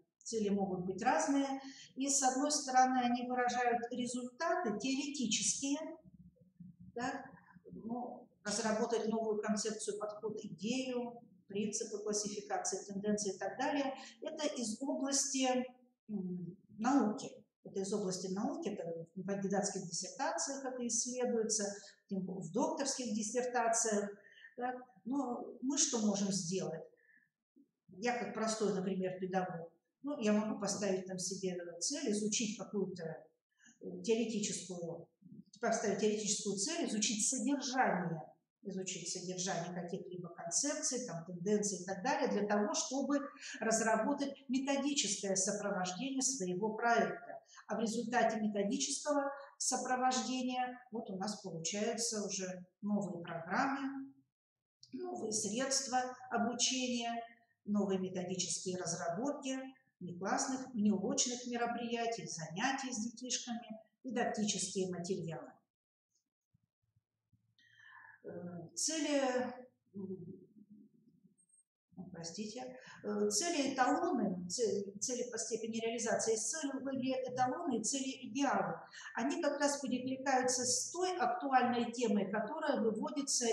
И, с одной стороны, они выражают результаты теоретические, да, ну, разработать новую концепцию, подход, идею, принципы классификации, тенденции и так далее. Это из области науки. Это в кандидатских диссертациях это исследуется, в докторских диссертациях. Да. Но мы что можем сделать? Я как простой, например, педагог, ну, я могу поставить там себе цель изучить какую-то поставить теоретическую цель изучить содержание каких-либо концепций, там, тенденций и так далее, для того, чтобы разработать методическое сопровождение своего проекта. А в результате методического сопровождения вот у нас получаются уже новые программы, новые средства обучения, новые методические разработки, внеклассных, внеурочных мероприятий, занятий с детишками, дидактические материалы. Цели эталоны, цели по степени реализации, цели эталоны и цели идеалы, они как раз перекликаются с той актуальной темой, которая выводится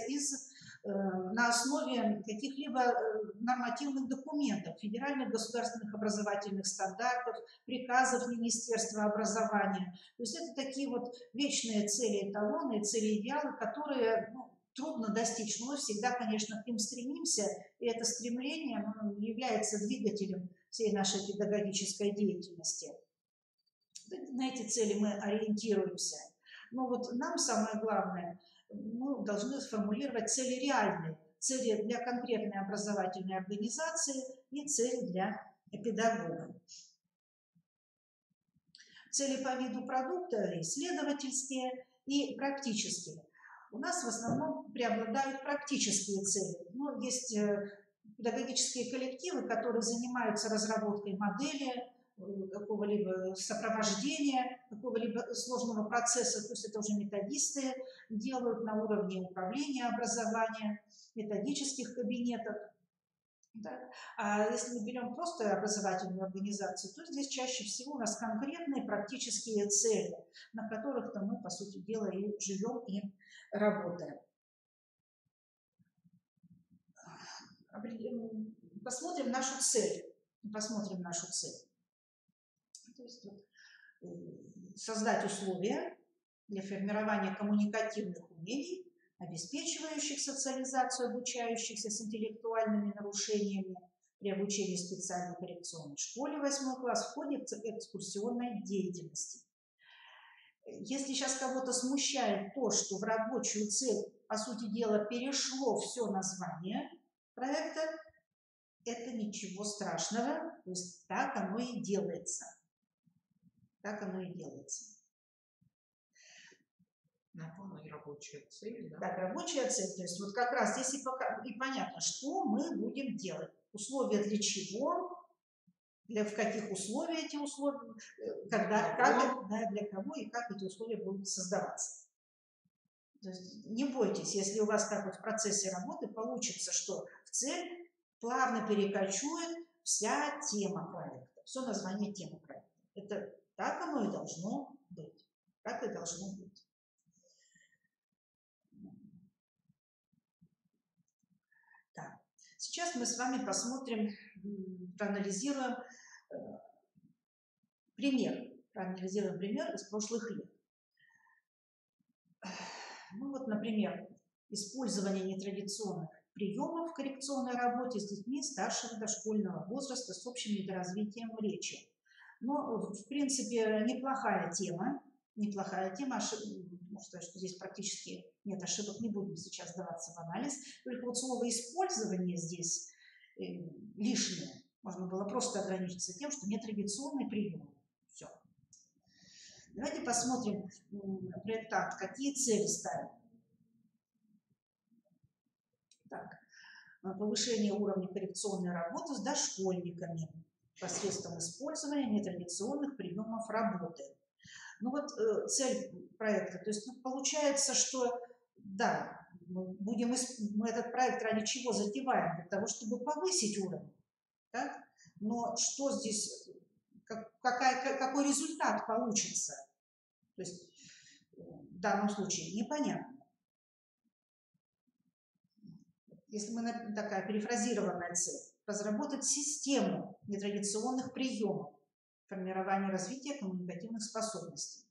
на основе каких-либо нормативных документов, федеральных государственных образовательных стандартов, приказов Министерства образования. То есть это такие вот вечные цели эталоны, цели идеалы, которые трудно достичь, но мы всегда, конечно, к ним стремимся, и это стремление является двигателем всей нашей педагогической деятельности. На эти цели мы ориентируемся. Но вот нам самое главное, мы должны сформулировать цели реальные, цели для конкретной образовательной организации и цели для педагога. Цели по виду продукта исследовательские и практические. У нас в основном преобладают практические цели. Есть педагогические коллективы, которые занимаются разработкой модели, какого-либо сопровождения, какого-либо сложного процесса. То есть это уже методисты делают на уровне управления образования, методических кабинетов. Да? А если мы берем просто образовательную организацию, то здесь чаще всего у нас конкретные практические цели, на которых-то мы, по сути дела, и живем, и работаем. Посмотрим нашу цель. То есть, создать условия для формирования коммуникативных умений, обеспечивающих социализацию обучающихся с интеллектуальными нарушениями при обучении в специальной коррекционной школе 8 класс в ходе экскурсионной деятельности. Если сейчас кого-то смущает то, что в рабочую цель, по сути дела, перешло все название проекта, это ничего страшного, то есть так оно и делается. Так оно и делается. И рабочая цель, да? Так, рабочая цель. То есть вот как раз здесь и понятно, что мы будем делать. Условия для чего, в каких условиях эти условия, для кого и как эти условия будут создаваться. То есть не бойтесь, если у вас так вот в процессе работы получится, что в цель плавно перекочует вся тема проекта, все название темы проекта. Это так оно и должно быть. Так и должно быть. Так. Сейчас мы с вами посмотрим, проанализируем пример из прошлых лет. Например, использование нетрадиционных приемов в коррекционной работе с детьми старшего дошкольного возраста с общим недоразвитием речи. В принципе, неплохая тема. Можно сказать, что здесь практически нет ошибок, не будем сейчас вдаваться в анализ. Только вот слово «использование» здесь лишнее. Можно было просто ограничиться тем, что нетрадиционный прием. Все. Давайте посмотрим проектант, какие цели ставит. Так. Повышение уровня коррекционной работы с дошкольниками посредством использования нетрадиционных приемов работы. Цель проекта, то есть получается, что да, мы этот проект ради чего затеваем? Для того, чтобы повысить уровень. Так? Но что здесь, какой результат получится? То есть в данном случае непонятно. Если такая перефразированная цель, разработать систему нетрадиционных приемов формирования и развития коммуникативных способностей.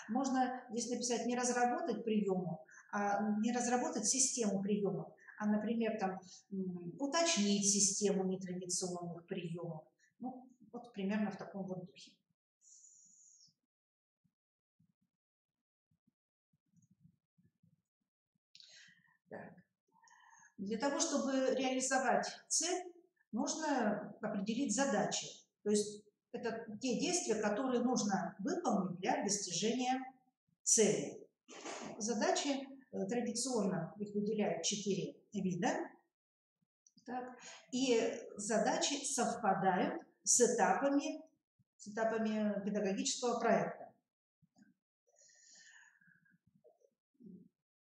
Можно здесь написать не разработать приемы, не разработать систему приемов, а, например, уточнить систему нетрадиционных приемов. Вот примерно в таком вот духе. Для того, чтобы реализовать цель, нужно определить задачи. То есть это те действия, которые нужно выполнить для достижения цели. Задачи традиционно их выделяют 4 вида. Так, и задачи совпадают с этапами педагогического проекта.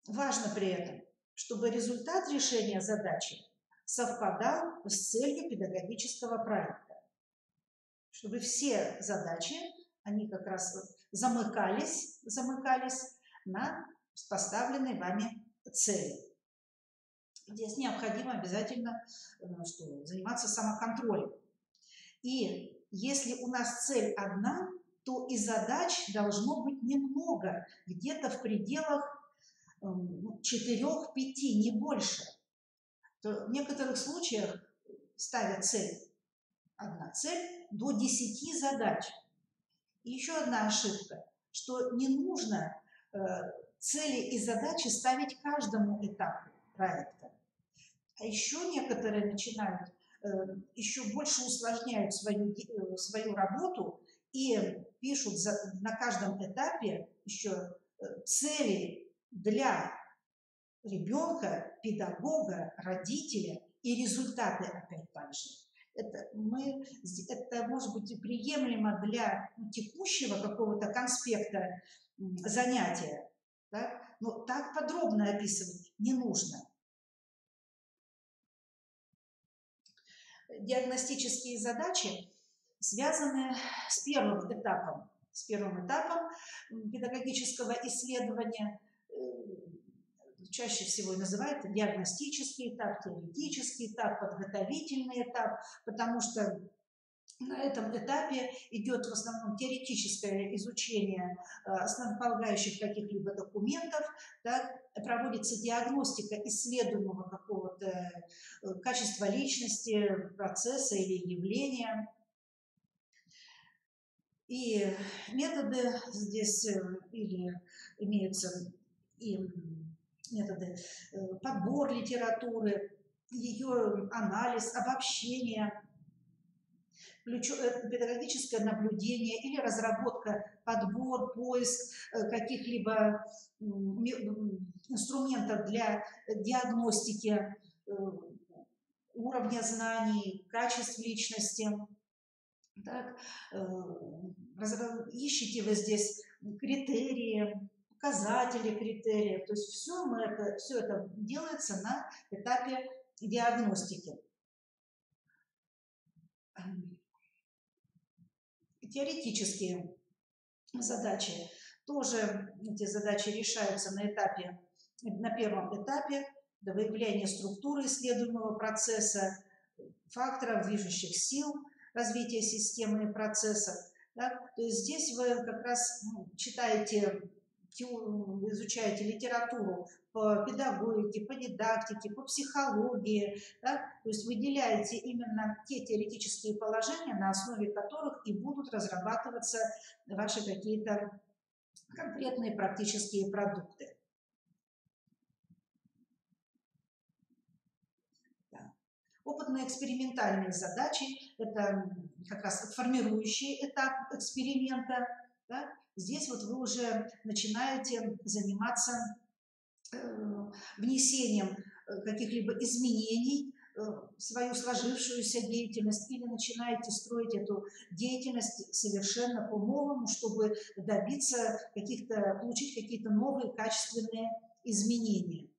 Важно при этом, чтобы результат решения задачи совпадал с целью педагогического проекта. Чтобы все задачи, они как раз замыкались на поставленной вами цели. Здесь необходимо обязательно заниматься самоконтролем. И если у нас цель одна, то и задач должно быть немного, где-то в пределах 4-5, не больше. То в некоторых случаях ставят одна цель до 10 задач. И еще одна ошибка, что не нужно цели и задачи ставить каждому этапу проекта. А еще некоторые начинают, еще больше усложняют свою работу и пишут на каждом этапе еще цели для ребенка, педагога, родителя и результаты опять так же. Это может быть приемлемо для текущего какого-то конспекта занятия, да? Но так подробно описывать не нужно. Диагностические задачи связаны с первым этапом педагогического исследования. Чаще всего называют диагностический этап, теоретический этап, подготовительный этап, потому что на этом этапе идет в основном теоретическое изучение основополагающих каких-либо документов, да, проводится диагностика исследуемого какого-то качества личности, процесса или явления. И методы здесь имеются и методы подбор литературы, ее анализ, обобщение, педагогическое наблюдение или разработка, подбор, поиск каких-либо инструментов для диагностики уровня знаний, качеств личности. Так, ищите вы здесь критерии, показатели критериев. То есть все это делается на этапе диагностики. Теоретические задачи. Тоже эти задачи решаются на первом этапе до выявления структуры исследуемого процесса, факторов, движущих сил развития системы и процесса. Да? То есть здесь вы как раз изучаете литературу по педагогике, по дидактике, по психологии, да? То есть выделяете именно те теоретические положения, на основе которых и будут разрабатываться ваши какие-то конкретные практические продукты. Да. Опытно-экспериментальные задачи – это как раз формирующий этап эксперимента. Да? Здесь вот вы уже начинаете заниматься внесением каких-либо изменений в свою сложившуюся деятельность или начинаете строить эту деятельность совершенно по-новому, чтобы получить какие-то новые качественные изменения.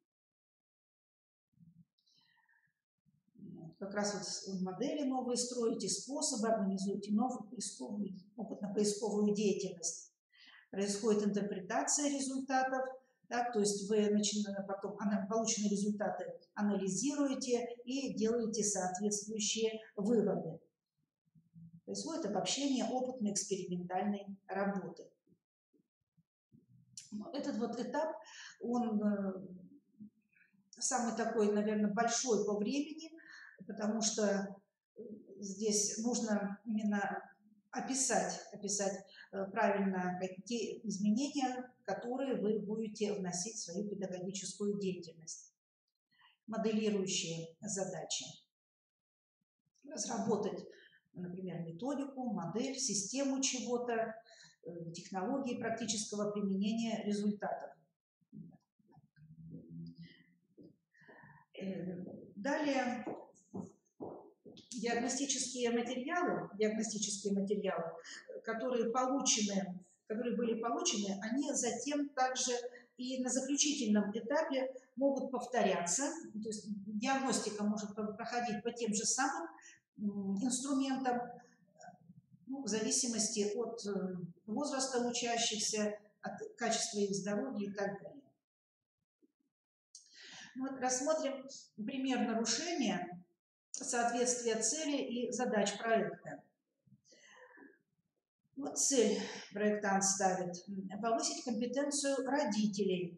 Как раз вот модели новые строите, способы, организуете новую опытно-поисковую деятельность. Происходит интерпретация результатов, да, то есть вы потом полученные результаты анализируете и делаете соответствующие выводы. Происходит обобщение опытно-экспериментальной работы. Этот вот этап, он самый такой, наверное, большой по времени, потому что здесь нужно именно описать правильно те изменения, которые вы будете вносить в свою педагогическую деятельность. моделирующие задачи. Разработать, например, методику, модель, систему чего-то, технологии практического применения результатов. Далее, диагностические материалы, которые были получены, они затем также и на заключительном этапе могут повторяться. То есть диагностика может проходить по тем же самым инструментам, в зависимости от возраста учащихся, от качества их здоровья и так далее. Вот рассмотрим пример нарушения соответствия цели и задач проекта. Вот цель проектант ставит – повысить компетенцию родителей.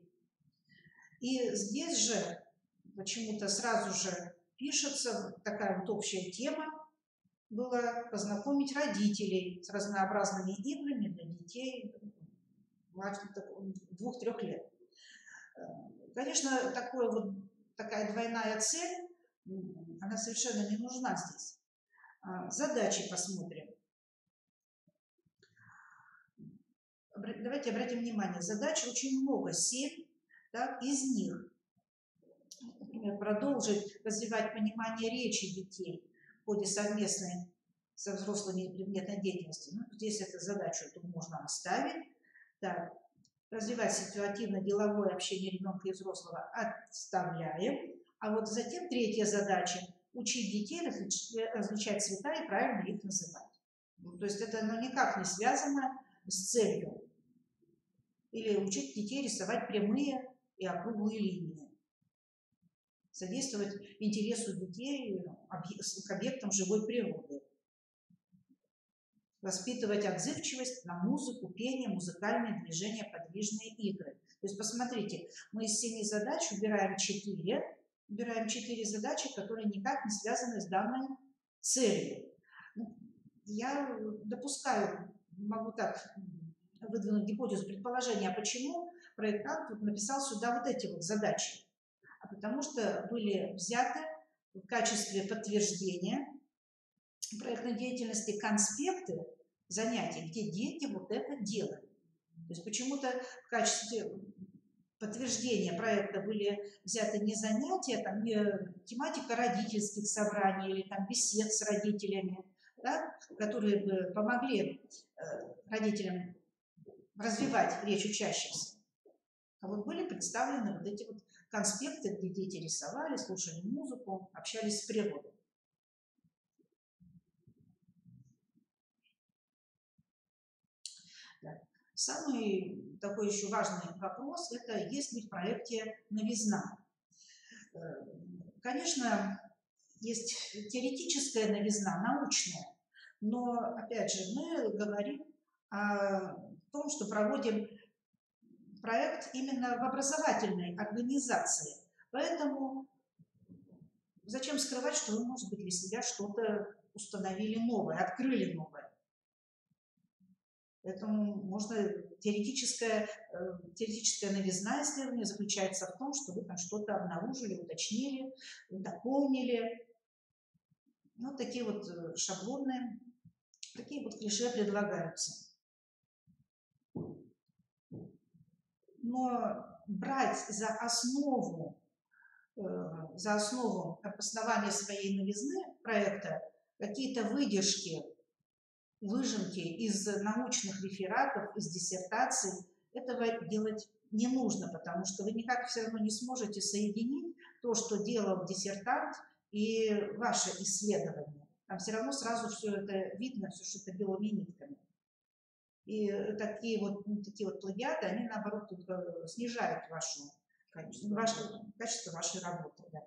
И здесь же почему-то сразу же пишется такая вот общая тема, было познакомить родителей с разнообразными играми для детей 2-3 лет. Конечно, такая двойная цель, она совершенно не нужна здесь. Задачи посмотрим. Давайте обратим внимание, задач очень много, 7, да, из них. Например, продолжить развивать понимание речи детей в ходе совместной со взрослыми предметной деятельности. Здесь эту задачу можно оставить. Так. Развивать ситуативно-деловое общение ребенка и взрослого отставляем. А вот затем третья задача – учить детей различать цвета и правильно их называть. То есть это никак не связано с целью. Или учить детей рисовать прямые и округлые линии. Содействовать интересу детей к объектам живой природы. Воспитывать отзывчивость на музыку, пение, музыкальные движения, подвижные игры. То есть, посмотрите, мы из 7 задач убираем 4 задачи, которые никак не связаны с данной целью. Я допускаю, могу так выдвинуть гипотезу, предположение, а почему проектант написал сюда вот эти вот задачи? А потому что были взяты в качестве подтверждения проектной деятельности конспекты занятий, где дети вот это делали. То есть почему-то в качестве подтверждения проекта были взяты не занятия, не тематика родительских собраний или бесед с родителями, да, которые бы помогли родителям развивать речь учащихся. А вот были представлены вот эти вот конспекты, где дети рисовали, слушали музыку, общались с природой. Самый такой еще важный вопрос – это есть ли в проекте новизна. Конечно, есть теоретическая новизна, научная, но, опять же, мы говорим о том, что проводим проект именно в образовательной организации. Поэтому зачем скрывать, что вы, может быть, для себя что-то установили новое, открыли новое. Поэтому можно теоретическая новизна исследования заключается в том, что вы там что-то обнаружили, уточнили, дополнили. Вот такие вот шаблонные, такие вот клише предлагаются. Но брать за основу обоснования своей новизны проекта какие-то выдержки, выжимки из научных рефератов, из диссертаций, этого делать не нужно, потому что вы никак все равно не сможете соединить то, что делал диссертант, и ваше исследование. Там все равно сразу все это видно, все что-то белыми нитками. И такие вот плагиаты, они наоборот снижают качество вашей работы. Да.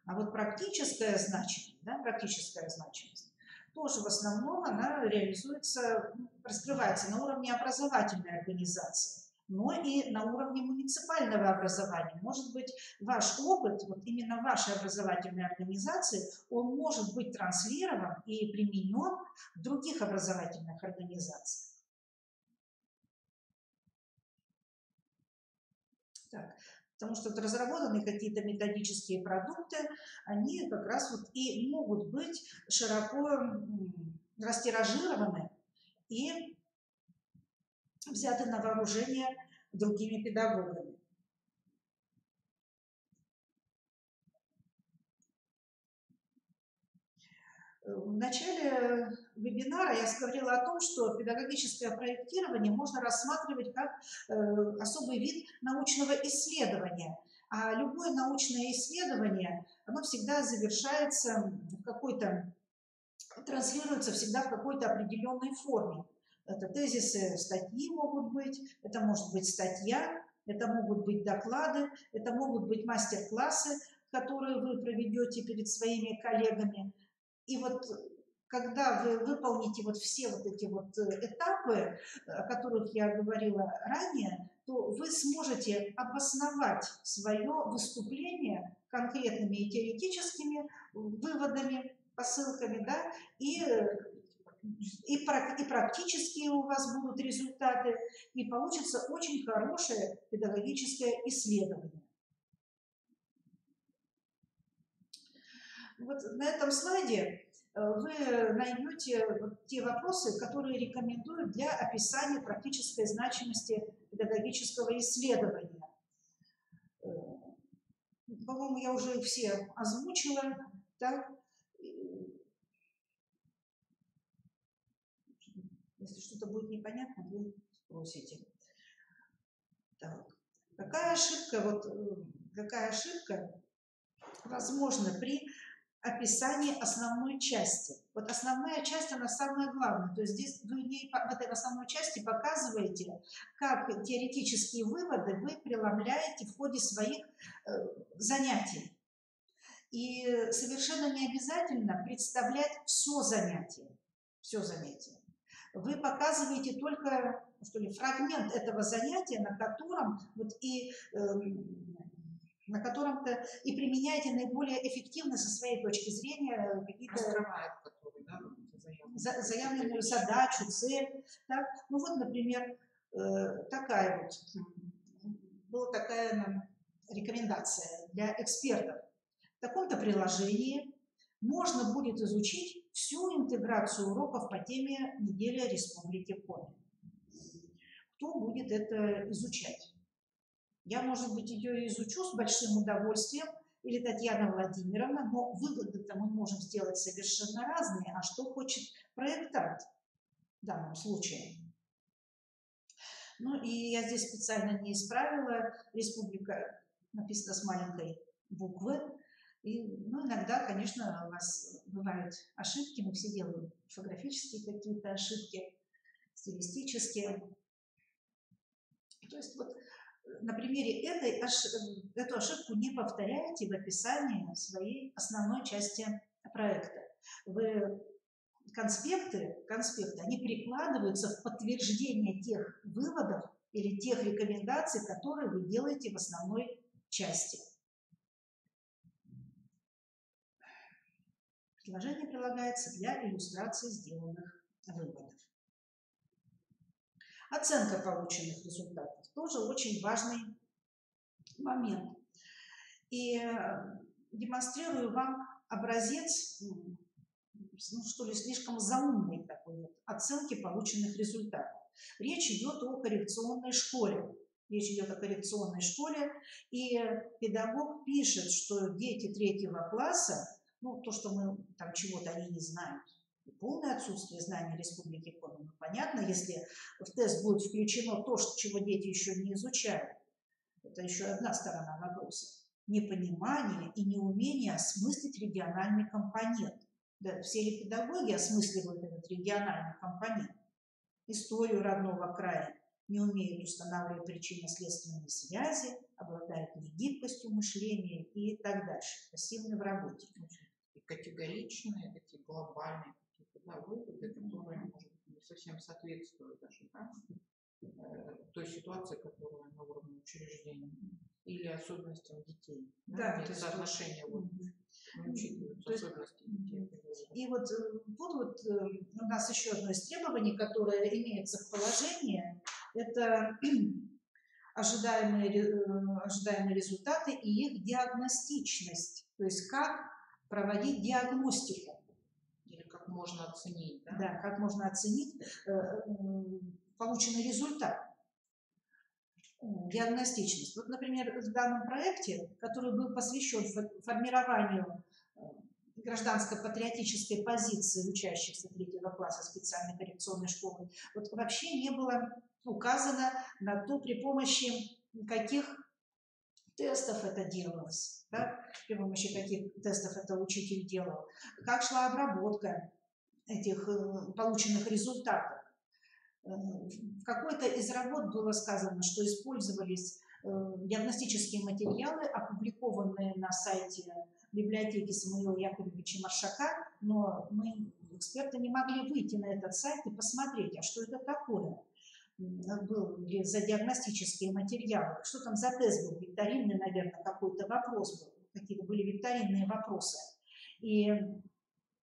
А вот практическая значимость тоже в основном она раскрывается на уровне образовательной организации, но и на уровне муниципального образования. Может быть, ваш опыт, вот именно вашей образовательной организации, он может быть транслирован и применен в других образовательных организациях. Так. Потому что вот разработаны какие-то методические продукты, они как раз вот и могут быть широко растиражированы и взяты на вооружение другими педагогами. В начале вебинара я говорила о том, что педагогическое проектирование можно рассматривать как особый вид научного исследования. А любое научное исследование, оно всегда завершается в какой-то, транслируется всегда в какой-то определенной форме. Это тезисы, статьи могут быть, это может быть статья, это могут быть доклады, это могут быть мастер-классы, которые вы проведете перед своими коллегами. И вот когда вы выполните вот все вот эти вот этапы, о которых я говорила ранее, то вы сможете обосновать свое выступление конкретными и теоретическими выводами, посылками, да, и практические у вас будут результаты, и получится очень хорошее педагогическое исследование. Вот на этом слайде вы найдете те вопросы, которые рекомендуют для описания практической значимости педагогического исследования. По-моему, я уже их все озвучила. Так? Если что-то будет непонятно, вы спросите. Так. Какая ошибка возможна при описании основной части? Вот основная часть, она самая главная. То есть здесь вы в этой основной части показываете, как теоретические выводы вы преломляете в ходе своих занятий. И совершенно не обязательно представлять все занятие. Все занятие. Вы показываете только фрагмент этого занятия, на котором-то и применяете наиболее эффективно со своей точки зрения какие-то заявленную задачу, цель. Так? Ну вот, например, была такая рекомендация для экспертов. В таком-то приложении можно будет изучить всю интеграцию уроков по теме «Неделя Республики Коми». Кто будет это изучать? Я, может быть, ее изучу с большим удовольствием, или Татьяна Владимировна, но выводы-то мы можем сделать совершенно разные. А что хочет проектант в данном случае? Ну и я здесь специально не исправила. Республика написано с маленькой буквы. И, иногда, конечно, у вас бывают ошибки, мы все делаем орфографические какие-то ошибки, стилистические. То есть вот на примере эту ошибку не повторяйте в описании своей основной части проекта. Конспекты, они прикладываются в подтверждение тех выводов или тех рекомендаций, которые вы делаете в основной части. Приложение прилагается для иллюстрации сделанных выводов. Оценка полученных результатов тоже очень важный момент. И демонстрирую вам образец, слишком заумной такой вот оценки полученных результатов. Речь идет о коррекционной школе. И педагог пишет, что дети 3 класса, то, что мы там чего-то они не знают, полное отсутствие знаний Республики Коми. Понятно, если в тест будет включено то, чего дети еще не изучают. Это еще одна сторона вопроса. Непонимание и неумение осмыслить региональный компонент. Да, все ли педагоги осмысливают этот региональный компонент? Историю родного края, не умеют устанавливать причинно-следственные связи, обладают негибкостью мышления и так дальше. Пассивны в работе. И категоричные, такие глобальные выводы, которые, может, не совсем соответствуют даже той ситуации, которая на уровне учреждения, или особенностям детей. Да, то есть соотношение не учитываются особенности детей. И вот тут у нас еще одно из требований, которое имеется в положении, это ожидаемые результаты и их диагностичность, то есть как проводить диагностику. Или как можно оценить, да? Да, как можно оценить полученный результат. Диагностичность. Вот, например, в данном проекте, который был посвящен формированию гражданско-патриотической позиции учащихся 3-го класса специальной коррекционной школы, вот вообще не было указано на то, при помощи каких тестов это делалось, да? При помощи каких тестов это учитель делал, как шла обработка этих полученных результатов. В какой-то из работ было сказано, что использовались диагностические материалы, опубликованные на сайте библиотеки Самуила Яковлевича Маршака, но мы, эксперты, не могли выйти на этот сайт и посмотреть, а что это такое. Был ли за диагностические материалы, что там за тест был, викторинный, наверное, какой-то вопрос был, какие-то были викторинные вопросы. И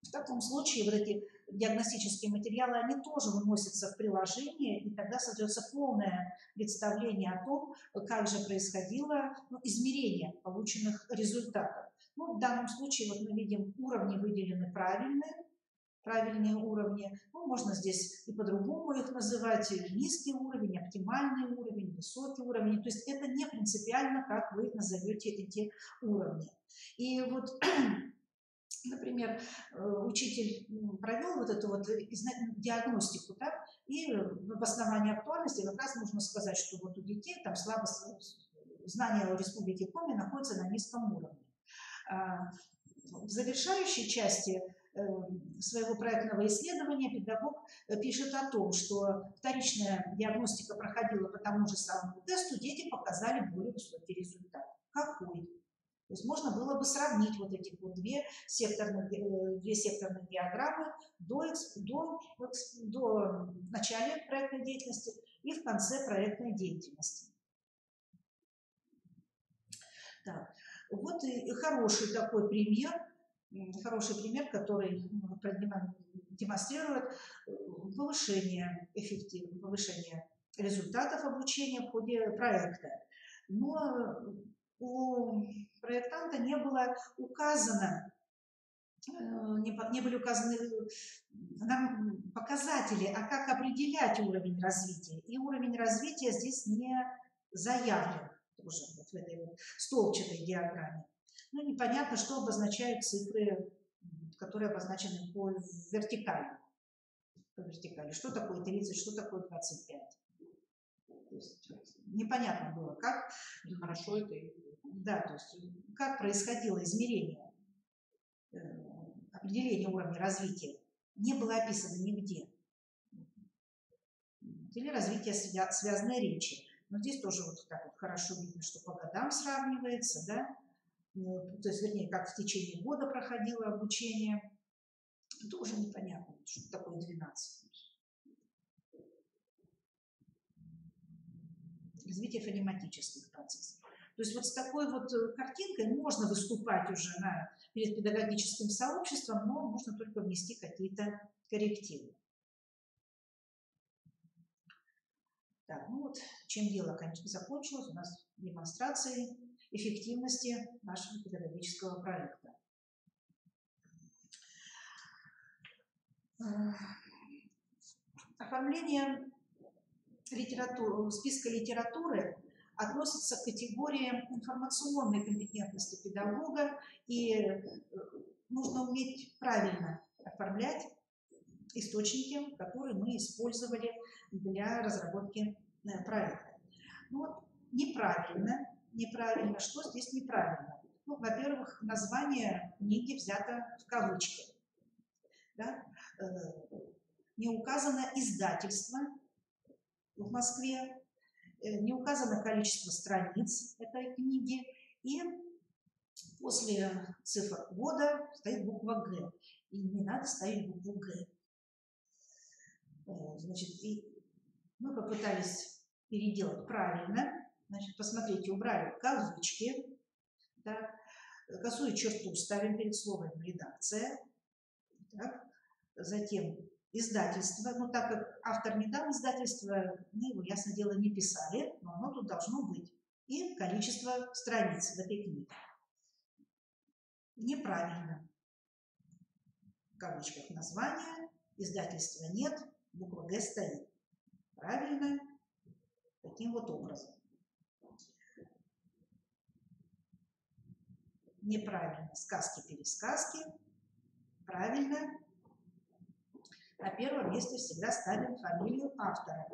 в таком случае вот эти диагностические материалы, они тоже выносятся в приложение, и тогда создается полное представление о том, как же происходило измерение полученных результатов. Ну, в данном случае вот мы видим, уровни выделены правильные уровни. Ну, можно здесь и по-другому их называть: низкий уровень, оптимальный уровень, высокий уровень. То есть это не принципиально, как вы назовете эти уровни. И вот, например, учитель провел вот эту вот диагностику, да, и в обосновании актуальности как раз нужно сказать, что вот у детей там знания о Республике Коми находятся на низком уровне. В завершающей части своего проектного исследования педагог пишет о том, что вторичная диагностика проходила по тому же самому тесту, дети показали более высокий результат. Какой? То есть можно было бы сравнить вот эти вот две секторных диаграммы до начала проектной деятельности и в конце проектной деятельности. Так, вот и хороший такой пример, который демонстрирует повышение результатов обучения в ходе проекта. Но у проектанта не были указаны нам показатели, а как определять уровень развития. И уровень развития здесь не заявлен уже вот в этой вот столбчатой диаграмме. Ну, непонятно, что обозначают цифры, которые обозначены по вертикали. Что такое 30, что такое 25. То есть непонятно было, как хорошо это. Да, то есть как происходило измерение, определение уровня развития, не было описано нигде. Или развитие связанной речи. Но здесь тоже вот так вот хорошо видно, что по годам сравнивается, да? То есть, вернее, как в течение года проходило обучение. Тоже непонятно, что такое 12. Развитие фонематических процессов. То есть вот с такой вот картинкой можно выступать уже перед педагогическим сообществом, но нужно только внести какие-то коррективы. Так, ну вот чем дело закончилось, у нас демонстрацией эффективности нашего педагогического проекта. Оформление списка литературы относится к категории информационной компетентности педагога, и нужно уметь правильно оформлять источники, которые мы использовали для разработки проекта. Но неправильно. Что здесь неправильно? Ну, во-первых, название книги взято в кавычки. Да? Не указано издательство в Москве, не указано количество страниц этой книги, и после цифр года стоит буква «Г». И не надо ставить букву «Г». Значит, и мы попытались переделать правильно. Значит, посмотрите, убрали кавычки, так, косую черту ставим перед словом «редакция». Так. Затем издательство, но так как автор не дал издательство, мы его, ясное дело, не писали, но оно тут должно быть. И количество страниц в этой книге. Неправильно. В кавычках название, издательства нет, буква «Г» стоит. Правильно, таким вот образом. Неправильно. Сказки-пересказки. Правильно. На первом месте всегда ставим фамилию автора.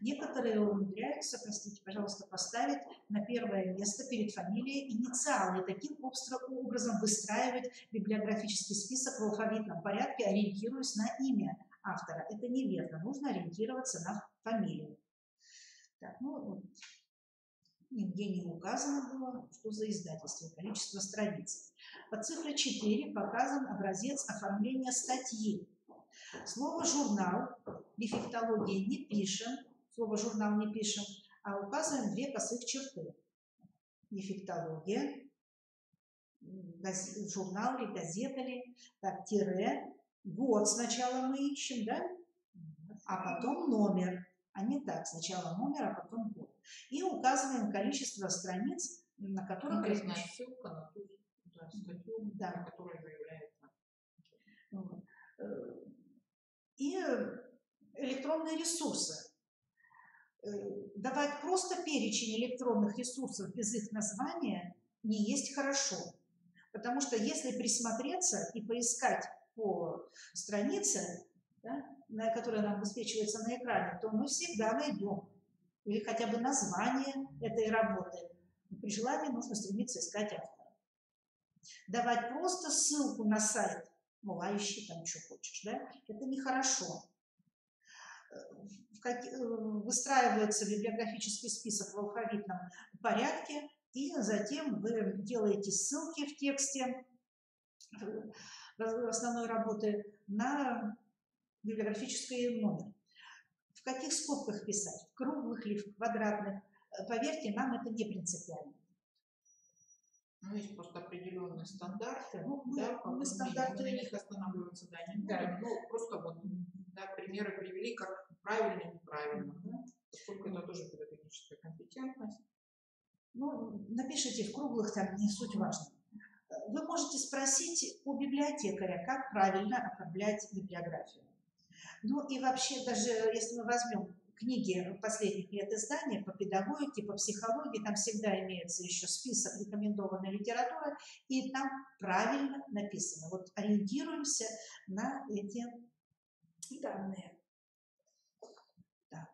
Некоторые умудряются, простите, пожалуйста, поставить на первое место перед фамилией инициалы и таким образом выстраивать библиографический список в алфавитном порядке, ориентируясь на имя автора. Это неверно. Нужно ориентироваться на фамилию. Так, ну, нигде не указано было, что за издательство, количество страниц. Под цифрой 4 показан образец оформления статьи. Слово «журнал» дефектологии не пишем, слово «журнал» не пишем, а указываем две косых черты. Дефектология, журнал ли, газета ли, так, тире, год сначала мы ищем, да, а потом номер. А не так, сначала номер, а потом год. И указываем количество страниц, на которых... ссылка на ту статью, да, которая заявляется. Вот. И электронные ресурсы. Давать просто перечень электронных ресурсов без их названия не есть хорошо. Потому что если присмотреться и поискать по странице, да, которая нам высвечивается на экране, то мы всегда найдем или хотя бы название этой работы. При желании нужно стремиться искать автора. Давать просто ссылку на сайт, мол, а ищи там, что хочешь, да, это нехорошо. Выстраивается библиографический список в алфавитном порядке, и затем вы делаете ссылки в тексте основной работы на библиографический номер. В каких скобках писать? В круглых или в квадратных? Поверьте, нам это не принципиально. Ну, есть просто определенные стандарты. Ну, да, мы стандарты... на них останавливаться, да, не будем. Да. Ну, просто вот, да, примеры привели, как правильно и неправильно. Да? Поскольку это тоже педагогическая компетентность. Ну, напишите в круглых, там не суть важно. Вы можете спросить у библиотекаря, как правильно оформлять библиографию. Ну и вообще, даже если мы возьмем книги последних лет издания по педагогике, по психологии, там всегда имеется еще список рекомендованной литературы, и там правильно написано. Вот ориентируемся на эти данные. Так,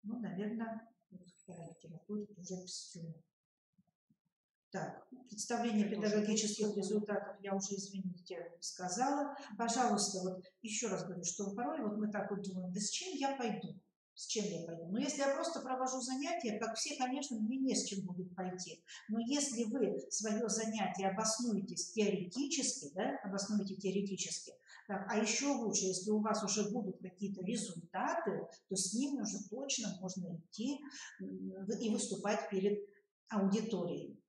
ну, наверное, литературе уже все. Так, представление педагогических результатов я уже, извините, сказала. Пожалуйста, вот еще раз говорю, что порой вот мы так вот думаем, да с чем я пойду? С чем я пойду? Но если я просто провожу занятия, как все, конечно, мне не с чем будет пойти. Но если вы свое занятие обоснуете теоретически, да, так, а еще лучше, если у вас уже будут какие-то результаты, то с ними уже точно можно идти и выступать перед аудиторией.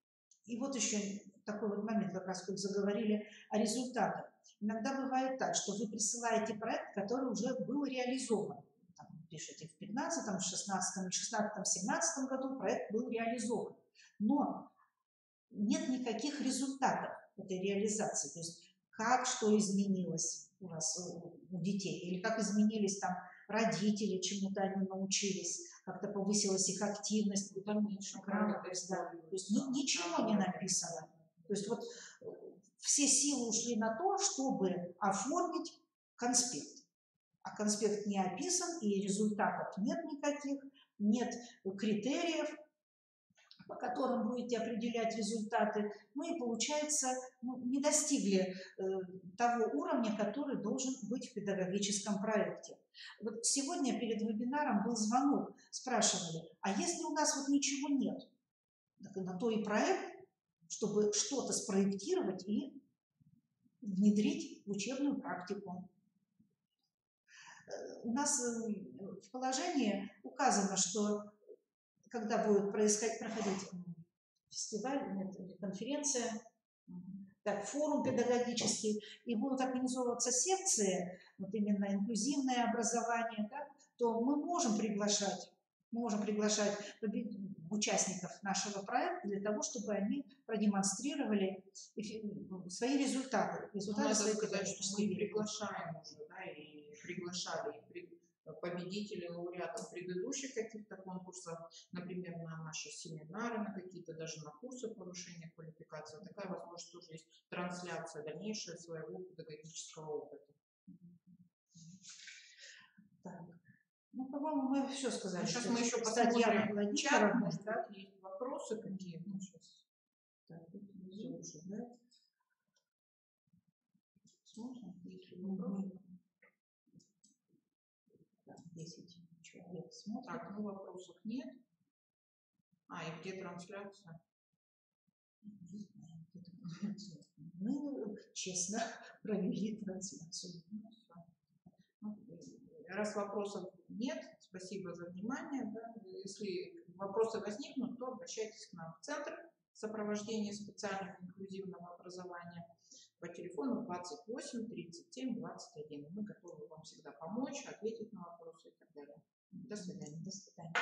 И вот еще такой вот момент, как раз тут заговорили о результатах. Иногда бывает так, что вы присылаете проект, который уже был реализован. Там, пишете в 15-м, в 16-м, в 16-м, 17-м году проект был реализован. Но нет никаких результатов этой реализации. То есть как что изменилось у вас, у детей, или как изменились там родители, чему-то они научились, как-то повысилась их активность, грамотность, да. То есть ничего не написано. То есть вот все силы ушли на то, чтобы оформить конспект. А конспект не описан, и результатов нет никаких, нет критериев, по которым будете определять результаты. Ну и получается, не достигли того уровня, который должен быть в педагогическом проекте. Вот сегодня перед вебинаром был звонок, спрашивали, а если у нас вот ничего нет, так на то и проект, чтобы что-то спроектировать и внедрить в учебную практику. У нас в положении указано, что когда будет проходить фестиваль, конференция, так, форум педагогический, и будут организовываться секции, вот именно инклюзивное образование, да, то мы можем приглашать участников нашего проекта для того, чтобы они продемонстрировали свои результаты. Надо сказать, что мы приглашаем уже, да, и приглашали победителей, лауреатов предыдущих каких-то конкурсов, например, на наши семинары, на какие-то даже на курсы повышения квалификации. Такая возможность тоже есть, трансляция дальнейшая своего педагогического опыта. Так. Ну, по-моему, мы все сказали. Сейчас мы еще посмотрим чат, может быть, есть вопросы какие-то сейчас. Так, тут все уже, да? Смотрим, есть ли вопросы. 10 человек смотрят. Так, ну вопросов нет. И где трансляция? Мы честно провели трансляцию. Раз вопросов нет, спасибо за внимание. Да. Если вопросы возникнут, то обращайтесь к нам в Центр сопровождения специального инклюзивного образования по телефону 28 37 21. Мы готовы вам всегда помочь, ответить на вопросы и так далее. До свидания. До свидания.